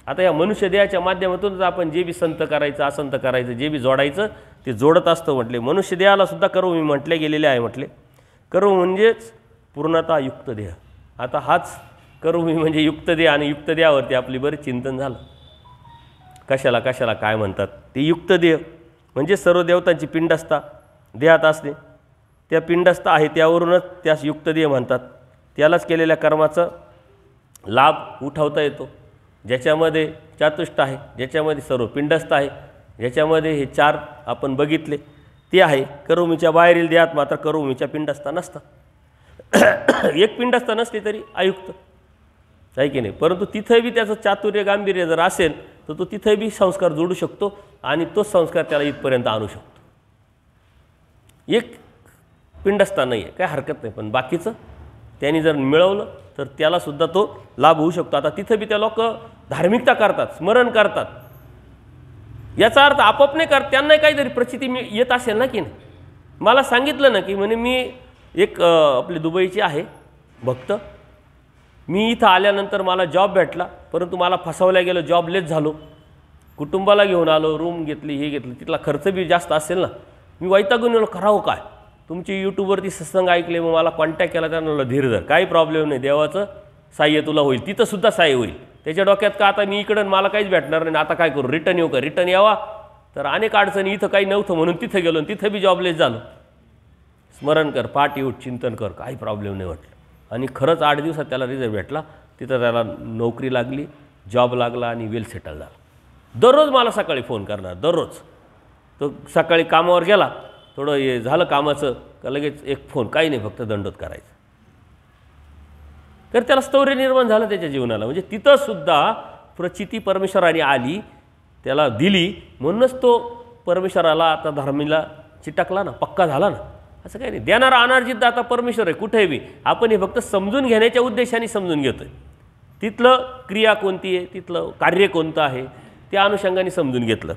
आता या मनुष्य देहाच्या माध्यमातूनच आपण जे बी संत करायचं, असंत करायचं, जे बी जोडायचं ते जोडत असतो म्हटले. मनुष्य देहाला सुद्धा कर्मभूमी म्हटले गेलेले आहे. म्हटले कर्म म्हणजेच पूर्णतः युक्त देह. आता हाच कर्मभूमी म्हणजे युक्त देह, आणि युक्त देहावरती आपली बरेच चिंतन झालं. कशाला कशाला काय म्हणतात ते युक्त देह म्हणजे सर्व देवतांची पिंडस्था देहात असणे, त्या पिंडस्थ आहे त्यावरूनच त्यास युक्त देह म्हणतात. त्यालाच केलेल्या कर्माचा लाभ उठवता येतो, ज्याच्यामध्ये चातुष्ट आहे, ज्याच्यामध्ये सर्व पिंडस्थ आहे, ज्याच्यामध्ये हे 4 आपण बघितले ते आहे. कर्मभूमीच्या बाहेरील देहात मात्र कर्मभूमीच्या पिंडस्था नसतात. एक पिंडस्था नसली तरी अयुक्त आहे की नाही. परंतु तिथे बी त्याचं चातुर्य गांभीर्य जर असेल तर तो तिथे बी संस्कार जोडू शकतो आणि तो संस्कार त्याला इथपर्यंत आणू शकतो. एक पिंडस्था नाही आहे, काय हरकत नाही, पण बाकीचं त्यांनी जर मिळवलं तर त्यालासुद्धा तो लाभ होऊ शकतो. आता तिथं बी त्या लोक धार्मिकता करतात, स्मरण करतात, याचा अर्थ आपोआप नाही करत, त्यांना काहीतरी प्रचिती येत असेल ना की नाही. मला सांगितलं ना की म्हणे मी एक आपली दुबईची आहे भक्त, मी इथं आल्यानंतर मला जॉब भेटला, परंतु मला फसवल्या गेलं, जॉबलेस झालो, कुटुंबाला घेऊन आलो, रूम घेतली, हे घेतली, तिथला खर्च बी जास्त असेल ना. मी वैतागून गेलो, करावं काय, तुमची यूट्यूबवरती सत्संग ऐकले, मग मला कॉन्टॅक्ट केला, त्यांना म्हणलं धीर धर, काही प्रॉब्लेम नाही, देवाचं साह्य तुला होईल, तिथंसुद्धा साह्य होईल. त्याच्या डोक्यात का आता मी इकडं मला काहीच भेटणार नाही, आता काय करू, रिटर्न येऊ का, रिटर्न यावा, तर अनेक अडचणी, इथं काही नव्हतं म्हणून तिथं गेलो, तिथं बी जॉबलेस झालो. स्मरण कर, पाठ उठ, चिंतन कर, काही प्रॉब्लेम नाही वाटलं. आणि खरंच 8 दिवसात त्याला रिझल्ट भेटला, तिथं त्याला नोकरी लागली, जॉब लागला आणि वेल सेटल झाला. दररोज मला सकाळी फोन करणार, दररोज. तो सकाळी कामावर गेला, थोडं हे झालं कामाचं का लगेच एक फोन, काही नाही, फक्त दंडोत करायचं. तर त्याला स्थौर्य निर्माण झालं त्याच्या जीवनाला. म्हणजे तिथंसुद्धा प्रचिती परमेश्वराने आली, त्याला दिली, म्हणूनच तो परमेश्वराला आता धर्मीला चिटकला ना, पक्का झाला ना. असं काही नाही, देणारा अनार्जित आता परमेश्वर आहे कुठेही बी. आपण हे फक्त समजून घेण्याच्या उद्देशाने समजून घेतो आहे. तिथलं क्रिया कोणती आहे, तिथलं कार्य कोणतं आहे, त्या अनुषंगाने समजून घेतलं.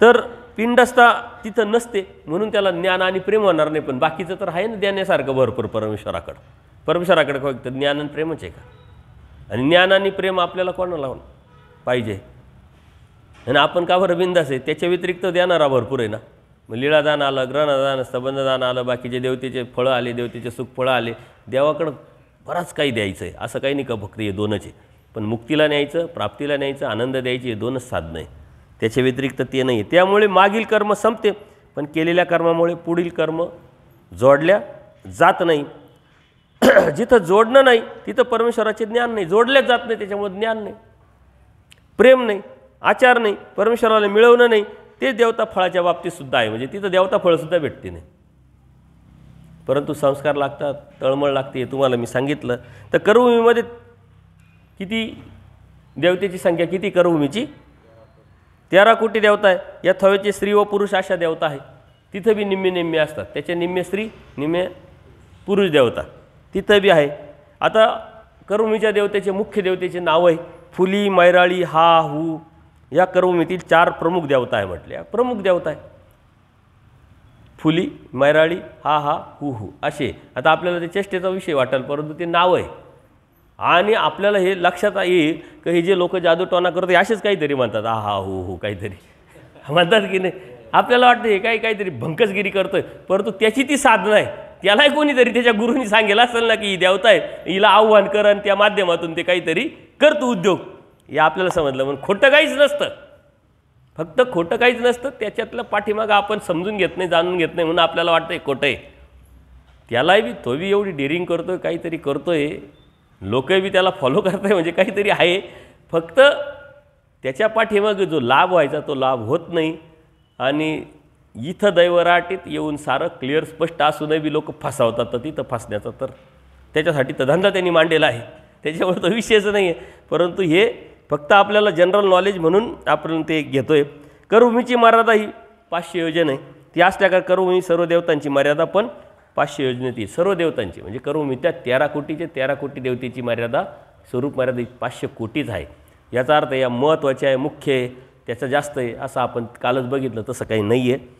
तर पिंडस्था तिथं नसते म्हणून त्याला ज्ञान आणि प्रेम होणार नाही. पण बाकीचं तर आहे ना देण्यासारखं भरपूर परमेश्वराकडं. परमेश्वराकडे फक्त ज्ञान आणि प्रेमच आहे का? आणि ज्ञान आणि प्रेम आपल्याला कोणाला पाहिजे, आणि आपण का बरं बिंदास आहे? त्याच्या व्यतिरिक्त देणारा भरपूर आहे ना. मग लीळादान आलं, ग्रहणदान, संबंधदान आलं, बाकीचे देवतेचे फळं आले, देवतेचे सुख फळं आले. देवाकडं बराच काही द्यायचं आहे, असं काही नाही का फक्त हे 2च आहे. पण मुक्तीला न्यायचं, प्राप्तीला न्यायचं, आनंद द्यायचे, हे 2च साधनं आहे, त्याच्या व्यतिरिक्त ते नाही आहे. त्यामुळे मागील कर्म संपते, पण केलेल्या कर्मामुळे पुढील कर्म जोडल्या जात नाही. जिथं जोडणं नाही तिथं परमेश्वराचे ज्ञान नाही, जोडल्याच जात नाही, त्याच्यामुळे ज्ञान नाही, प्रेम नाही, आचार नाही, परमेश्वराला मिळवणं नाही. ते देवता फळाच्या बाबतीत सुद्धा आहे, म्हणजे तिथं देवता फळंसुद्धा भेटते नाही, परंतु संस्कार लागतात, तळमळ लागते, हे तुम्हाला मी सांगितलं. तर कर्मभूमीमध्ये किती देवतेची संख्या, किती कर्मभूमीची? 13 कोटी देवता आहे. या थवेचे स्त्री व पुरुष अशा देवता आहे. तिथं बी निम्मे निम्मे असतात, त्याचे निम्मे स्त्री निम्मे पुरुष देवता तिथं बी आहे. आता कर्मभूमीच्या देवतेचे मुख्य देवतेचे नाव आहे फुली, मैराळी, हा, हू. या कर्मभूमीतील 4 प्रमुख देवता आहे म्हटल्या, प्रमुख देवता आहे. फुली, मैराळी, हा हा, हु हु असे. आता आपल्याला ते चेष्टेचा विषय वाटेल, परंतु ते नाव आहे. आणि आपल्याला हे लक्षात येईल की हे जे लोक जादूटोणा करतात असेच काहीतरी म्हणतात, हा हा हु हु काहीतरी म्हणतात की नाही. आपल्याला वाटतं हे काहीतरी भंकसगिरी करतोय, परंतु त्याची ती साधना आहे. त्यालाही कोणीतरी त्याच्या गुरुंनी सांगेल असेल ना की ही देवता आहे, हिला आव्हान कर आणि त्या माध्यमातून ते काहीतरी करतो उद्योग. हे आपल्याला समजलं. म्हणून खोटं काहीच नसतं, फक्त खोटं काहीच नसतं. त्याच्यातलं पाठीमागं आपण समजून घेत नाही, जाणून घेत नाही, म्हणून आपल्याला वाटतं हे खोटं आहे. त्यालाही बी तो बी एवढी डेअरिंग करतोय, काहीतरी करतोय, लोकही बी त्याला फॉलो करताय, म्हणजे काहीतरी आहे. फक्त त्याच्या पाठीमागे जो लाभ व्हायचा तो लाभ होत नाही. आणि इथं दैवराटीत येऊन सारं क्लिअर स्पष्ट असूनही बी लोक फसवतात. तर तिथं फसण्याचा तर त्याच्यासाठी तर धंदा त्यांनी मांडलेला आहे, त्याच्यामुळे तो विषयच नाही आहे. परंतु हे फक्त आपल्याला जनरल नॉलेज म्हणून आपण ते घेतोय. करभूमीची मर्यादा ही 500 योजन आहे. ती असल्या का करभूमी सर्व देवतांची मर्यादा पण 500 योजनेत येईल. सर्व देवतांची म्हणजे करभूमी त्या 13 कोटीचे 13 कोटी देवतेची मर्यादा, स्वरूप मर्यादा 500 कोटीच आहे. याचा अर्थ या महत्त्वाचे आहे, मुख्य आहे, त्याचं जास्त आहे असं आपण कालच बघितलं. तसं काही नाही आहे.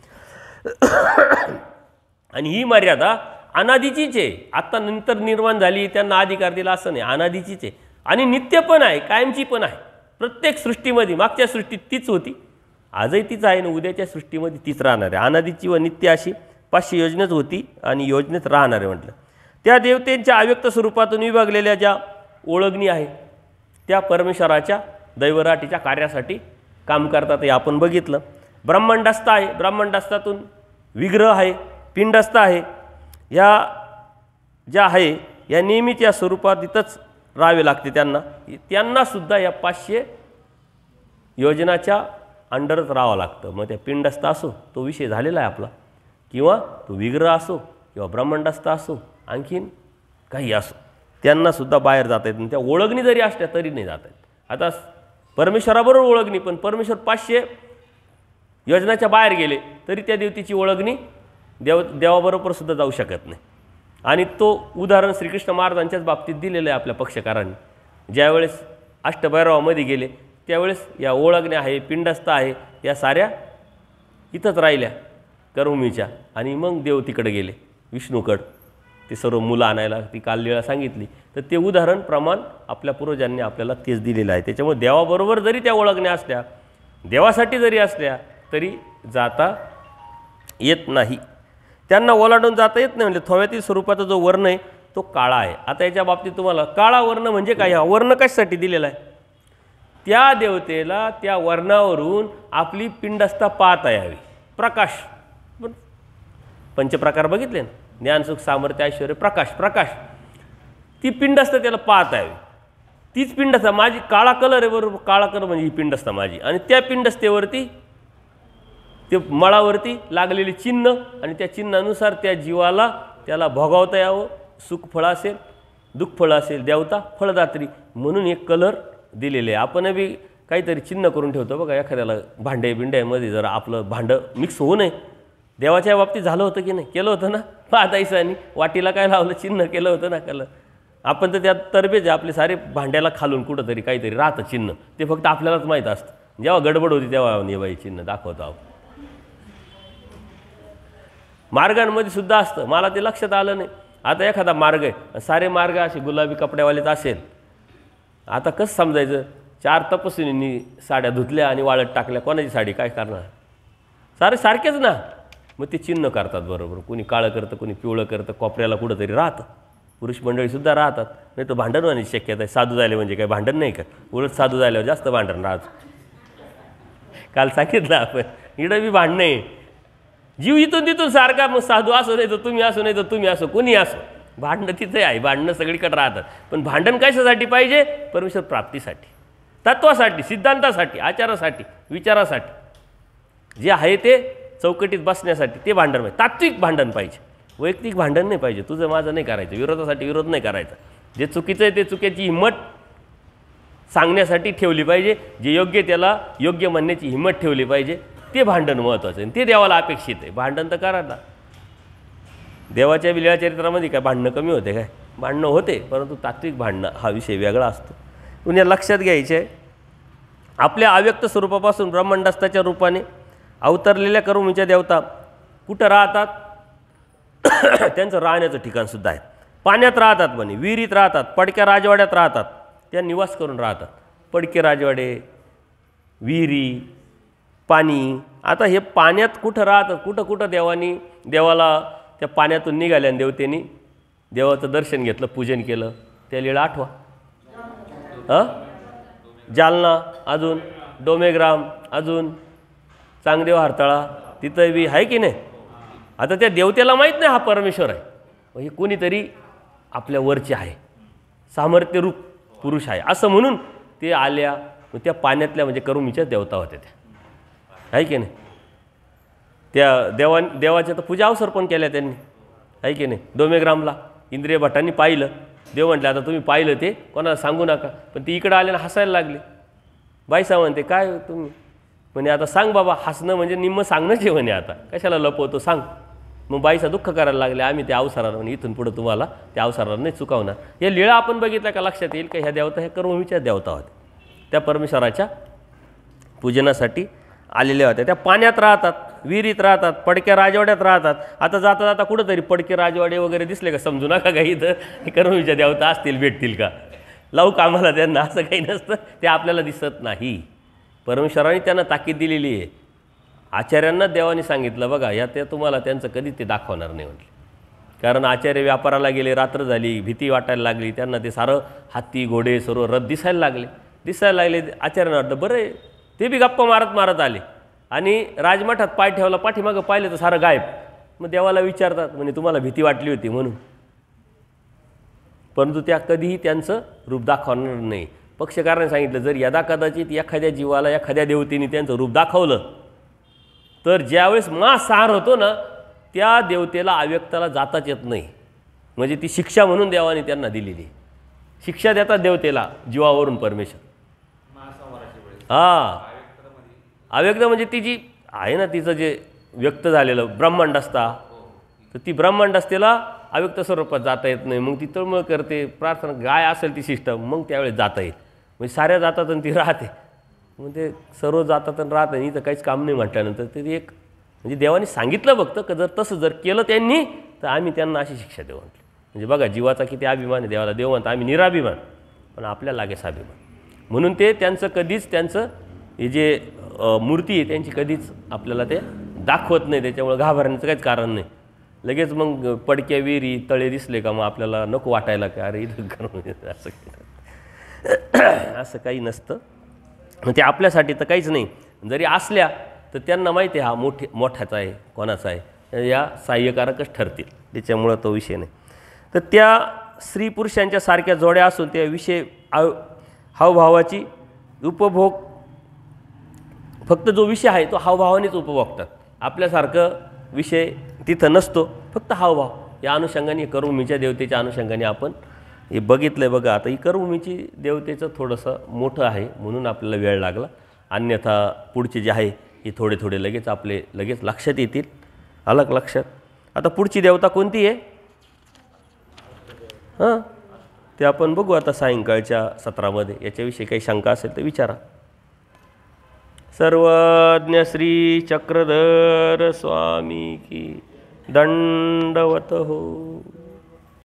आणि ही मर्यादा अनादीचीच आहे. आत्ता नंतर निर्माण झाली, त्यांना अधिकार दिला असं नाही, अनादीचीच आहे. आणि नित्य पण आहे, कायमची पण आहे. प्रत्येक सृष्टीमध्ये, मागच्या सृष्टीत तीच होती, आजही तीच आहे आणि उद्याच्या सृष्टीमध्ये तीच राहणार आहे. अनादीची व नित्य अशी 500 योजनेच होती आणि योजनेत राहणार आहे म्हटलं. त्या देवतेंच्या अव्यक्त स्वरूपातून विभागलेल्या ज्या ओळखणी आहे त्या परमेश्वराच्या दैवराटीच्या कार्यासाठी काम करतात, हे आपण बघितलं. ब्रह्मांडस्थ आहे, ब्रह्मांडस्थातून विग्रह आहे, पिंडस्थ आहे. ह्या ज्या आहे या नेहमीच या स्वरूपात इथंच राहावे लागते. त्यांनासुद्धा या 500 योजनाच्या अंडरच राहावं लागतं. मग त्या पिंडस्थ असो तो विषय झालेला आहे आपला, किंवा तो विग्रह असो, किंवा ब्रह्मांडस्थ असो, आणखीन काही असो, त्यांनासुद्धा बाहेर जाता येत नाही. त्या ओळखणी जरी असल्या तरी नाही जाता येत. आता परमेश्वराबरोबर ओळखणी, पण परमेश्वर 500 योजनाच्या बाहेर गेले तरी त्या देवतेची ओळखणी देवाबरोबर सुद्धा जाऊ शकत नाही. आणि तो उदाहरण श्रीकृष्ण महाराजांच्याच बाबतीत दिलेलं आहे आपल्या पक्षकारांनी. ज्यावेळेस अष्टभैरवामध्ये गेले त्यावेळेस या ओळखण्या आहे, पिंडस्थ आहे, या साऱ्या इथंच राहिल्या करभूमीच्या. आणि मग देव तिकडे गेले विष्णूकडं, ते सर्व मुलं आणायला ती काल लीळा सांगितली. तर ते उदाहरण प्रमाण आपल्या पूर्वजांनी आपल्याला तेच दिलेलं आहे. त्याच्यामुळे देवाबरोबर जरी त्या ओळखण्या असल्या, देवासाठी जरी असल्या, तरी जाता येत नाही. त्यांना ओलांडून जाता येत नाही. म्हणजे थव्यातील स्वरूपाचा जो वर्ण आहे तो काळा आहे. आता याच्या बाबतीत तुम्हाला काळा वर्ण म्हणजे काय, हा वर्ण कशासाठी दिलेला आहे? त्या देवतेला त्या वर्णावरून आपली पिंडस्था पाहता यावी. प्रकाश, पंचप्रकार बघितले ना, ज्ञान, सुख, सामर्थ्य, ऐश्वर्य, प्रकाश. प्रकाश ती पिंडस्था त्याला पाहता यावी. तीच पिंडस्था माझी, काळा कलर आहे बरोबर, काळा कलर म्हणजे ही पिंडस्था माझी. आणि त्या पिंडस्थेवरती ते मळावरती लागलेले चिन्ह, आणि त्या चिन्हानुसार त्या जीवाला त्याला भोगावता यावं. सुखफळ असेल, दुःखफळ असेल, देवता फळदात्री म्हणून एक कलर दिलेले आहे. आपण बी काहीतरी चिन्ह करून ठेवतो बघा. एखाद्याला भांडे बिंड्यामध्ये जरा आपलं भांडं मिक्स होऊ नये. देवाच्या बाबतीत झालं होतं की नाही? केलं होतं ना. पाहतायसानी वाटीला काय लावलं, चिन्ह केलं होतं ना. कलर आपण तर त्यात तरबेज आपले सारे भांड्याला खालून कुठंतरी काहीतरी राहतं चिन्ह, ते फक्त आपल्यालाच माहीत असतं. जेव्हा गडबड होती तेव्हा नेबाई चिन्ह दाखवतो आपण. मार्गांमध्ये सुद्धा असतं, मला ते लक्षात आलं नाही. आता एखादा मार्ग आहे, सारे मार्ग असे गुलाबी कपड्यावालेच असेल, आता कसं समजायचं? 4 तपस्विनींनी साड्या धुतल्या आणि वाळत टाकल्या, कोणाची साडी काय करणार? सारे सारखेच ना. मग ते चिन्ह करतात बरोबर. कोणी काळं करतं, कोणी पिवळं करतं, कोपऱ्याला कुठंतरी राहतं. पुरुष मंडळीसुद्धा राहतात. नाही तर भांडण होण्याची शक्यता आहे. साधू झाले म्हणजे काय भांडण नाही का? उलट साधू झाल्यावर जास्त भांडण राहतं. काल सांगितलं आपण, इकडं बी भांडणं आहे. जीव इथून तिथून सारखा, मग साधू असो नाही तर तुम्ही असो, नाही तर तुम्ही असो, कोणी असो, भांडणं तिथे आहे. भांडणं सगळीकडे राहतात. पण भांडण कशासाठी पाहिजे? परमेश्वर प्राप्तीसाठी, तत्वासाठी, सिद्धांतासाठी, आचारासाठी, विचारासाठी, जे आहे ते चौकटीत बसण्यासाठी ते भांडण पाहिजे. तात्विक भांडण पाहिजे, वैयक्तिक भांडण नाही पाहिजे. तुझं माझं नाही करायचं, विरोधासाठी विरोध नाही करायचा. जे चुकीचं आहे ते चुकीची हिंमत सांगण्यासाठी ठेवली पाहिजे. जे योग्य त्याला योग्य म्हणण्याची हिंमत ठेवली पाहिजे. ते भांडण महत्त्वाचं आहे. ते देवाला अपेक्षित आहे. भांडण तर करा ना. देवाच्या लीळा चरित्रामध्ये काय भांडणं कमी होते काय? भांडणं होते, परंतु तात्विक भांडणं हा विषय वेगळा असतो. पुन्हा लक्षात घ्यायचे आहे, आपल्या अव्यक्त स्वरूपापासून ब्रह्मांडस्थाच्या रूपाने अवतरलेल्या करभूमीच्या देवता कुठं राहतात त्यांचं राहण्याचं ठिकाणसुद्धा आहे. पाण्यात राहतात म्हणे, विहिरीत राहतात, पडक्या राजवाड्यात राहतात, त्या निवास करून राहतात. पडके राजवाडे, विहिरी, पाणी. आता हे पाण्यात कुठं राहतात, कुठं कुठं देवाला त्या पाण्यातून निघाल्या आणि देवतेनी देवाचं दर्शन घेतलं, पूजन केलं, त्या लीळा आठवा. जालना, अजून डोमेग्राम, अजून चांगदेव हरताळा, तिथं बी आहे की नाही. आता त्या देवतेला माहीत नाही हा परमेश्वर आहे, हे कोणीतरी आपल्या वरचे आहे, सामर्थ्यरूप पुरुष आहे असं म्हणून ते आल्या. त्या पाण्यातल्या म्हणजे करुमीच्या देवता होत्या त्या, आहे की नाही. त्या देवाच्या तर पूजा अवसर पण केल्या त्यांनी, आहे की नाही. डोमेग्रामला इंद्रिय भटांनी पाहिलं, देव म्हटलं आता तुम्ही पाहिलं ते कोणाला सांगू नका. पण ती इकडं आल्यानं हसायला लागली. बाईसा म्हणते काय तुम्ही, म्हणे आता सांग बाबा, हसणं म्हणजे निम्म सांगणंच आहे म्हणे, आता कशाला लपवतो सांग. मग बाईसा दुःख करायला लागले, आम्ही त्या अवसराला म्हणे इथून पुढं तुम्हाला त्या अवसराला नाही चुकावणार. या लीळा आपण बघितल्या का लक्षात येईल का ह्या देवता ह्या कर्मभूमीच्या देवता होत्या, त्या परमेश्वराच्या पूजनासाठी आलेल्या होत्या. त्या पाण्यात राहतात, विहिरीत राहतात, पडक्या राजवाड्यात राहतात. आता जाता जाता कुठंतरी पडके राजवाडे वगैरे दिसले का समजू नका काही इथं कर्मभूमीच्या देवता असतील, भेटतील का, लावू कामाला त्यांना, असं काही नसतं. ते आपल्याला दिसत नाही. परमेश्वराने त्यांना ताकीद दिलेली आहे. आचार्यांना देवाने सांगितलं बघा या त्या तुम्हाला त्यांचं कधी ते दाखवणार नाही म्हटलं. कारण आचार्य व्यापाराला गेले, रात्र झाली, भीती वाटायला लागली त्यांना, ते सारं हाती घोडे सर्व रथ दिसायला लागले. आचार्यांना वाटतं बरं आहे, ते बी गप्पा मारत आले आणि राजमठात पाय ठेवला, पाठीमागं पाहिलं तर सारं गायब. मग देवाला विचारतात म्हणे तुम्हाला भीती वाटली होती म्हणून, परंतु त्या कधीही त्यांचं रूप दाखवणार नाही. पक्षकाराने सांगितलं जर यदा कदाचित एखाद्या जीवाला एखाद्या देवतेने त्यांचं रूप दाखवलं तर ज्यावेळेस मांसाहार होतो ना त्या देवतेला अव्यक्ताला जाताच येत नाही. म्हणजे ती शिक्षा म्हणून देवाने त्यांना दिलेली. शिक्षा देतात देवतेला जीवावरून परमेश्वर. अव्यक्त म्हणजे ती जी आहे ना, तिचं जे व्यक्त झालेलं ब्रह्मांड असता, तर ती ब्रह्मांड असतेला अव्यक्त स्वरूपात जाता येत नाही. मग ती तळमळ करते, प्रार्थना गाय असेल ती सिस्टम, मग त्यावेळेस जाता येईल. म्हणजे साऱ्या जातात आणि ती राहते. मग ते सर्व जातात आणि राहतं, इथं काहीच काम नाही म्हटल्यानंतर ते एक म्हणजे देवाने सांगितलं फक्त का जर तसं जर केलं त्यांनी तर आम्ही त्यांना अशी शिक्षा देऊ म्हटलं. म्हणजे बघा जीवाचा किती अभिमान आहे देवाला. देव म्हणतं आम्ही निराभिमान पण आपल्याला लागेच अभिमान. म्हणून ते त्यांचं कधीच त्यांचं हे जे मूर्ती आहे त्यांची कधीच आपल्याला ते दाखवत नाही. त्याच्यामुळे घाबरण्याचं काहीच कारण नाही. लगेच मग पडक्या विहिरी तळे दिसले का मग आपल्याला नको वाटायला का अरे इथं करून असं काही नसतं. ते आपल्यासाठी तर काहीच नाही. जरी असल्या तर त्यांना माहिती आहे हा मोठ्याचा आहे, कोणाचा आहे, या सहाय्यकारकच ठरतील. त्याच्यामुळं तो विषय नाही. तर त्या स्त्री पुरुषांच्या सारख्या जोड्या असून त्या विषय हावभावाची उपभोग फक्त जो विषय आहे तो हावभावानेच उपभोगतात. आपल्यासारखं विषय तिथं नसतो, फक्त हावभाव. या अनुषंगाने कर्मभूमीच्या देवतेच्या अनुषंगाने आपण हे बघितलं आहे. बघा आता ही कर्मभूमीची देवतेचं थोडंसं मोठं आहे म्हणून आपल्याला वेळ लागला. अन्यथा पुढचे जे आहे हे थोडे थोडे लगेच लक्षात येतील. अलग लक्षात. आता पुढची देवता कोणती आहे ते आपण बघू आता सायंकाळच्या सत्रामध्ये. याच्याविषयी काही शंका असेल तर विचारा. सर्वज्ञ श्री चक्रधर स्वामी की दंडवत हो.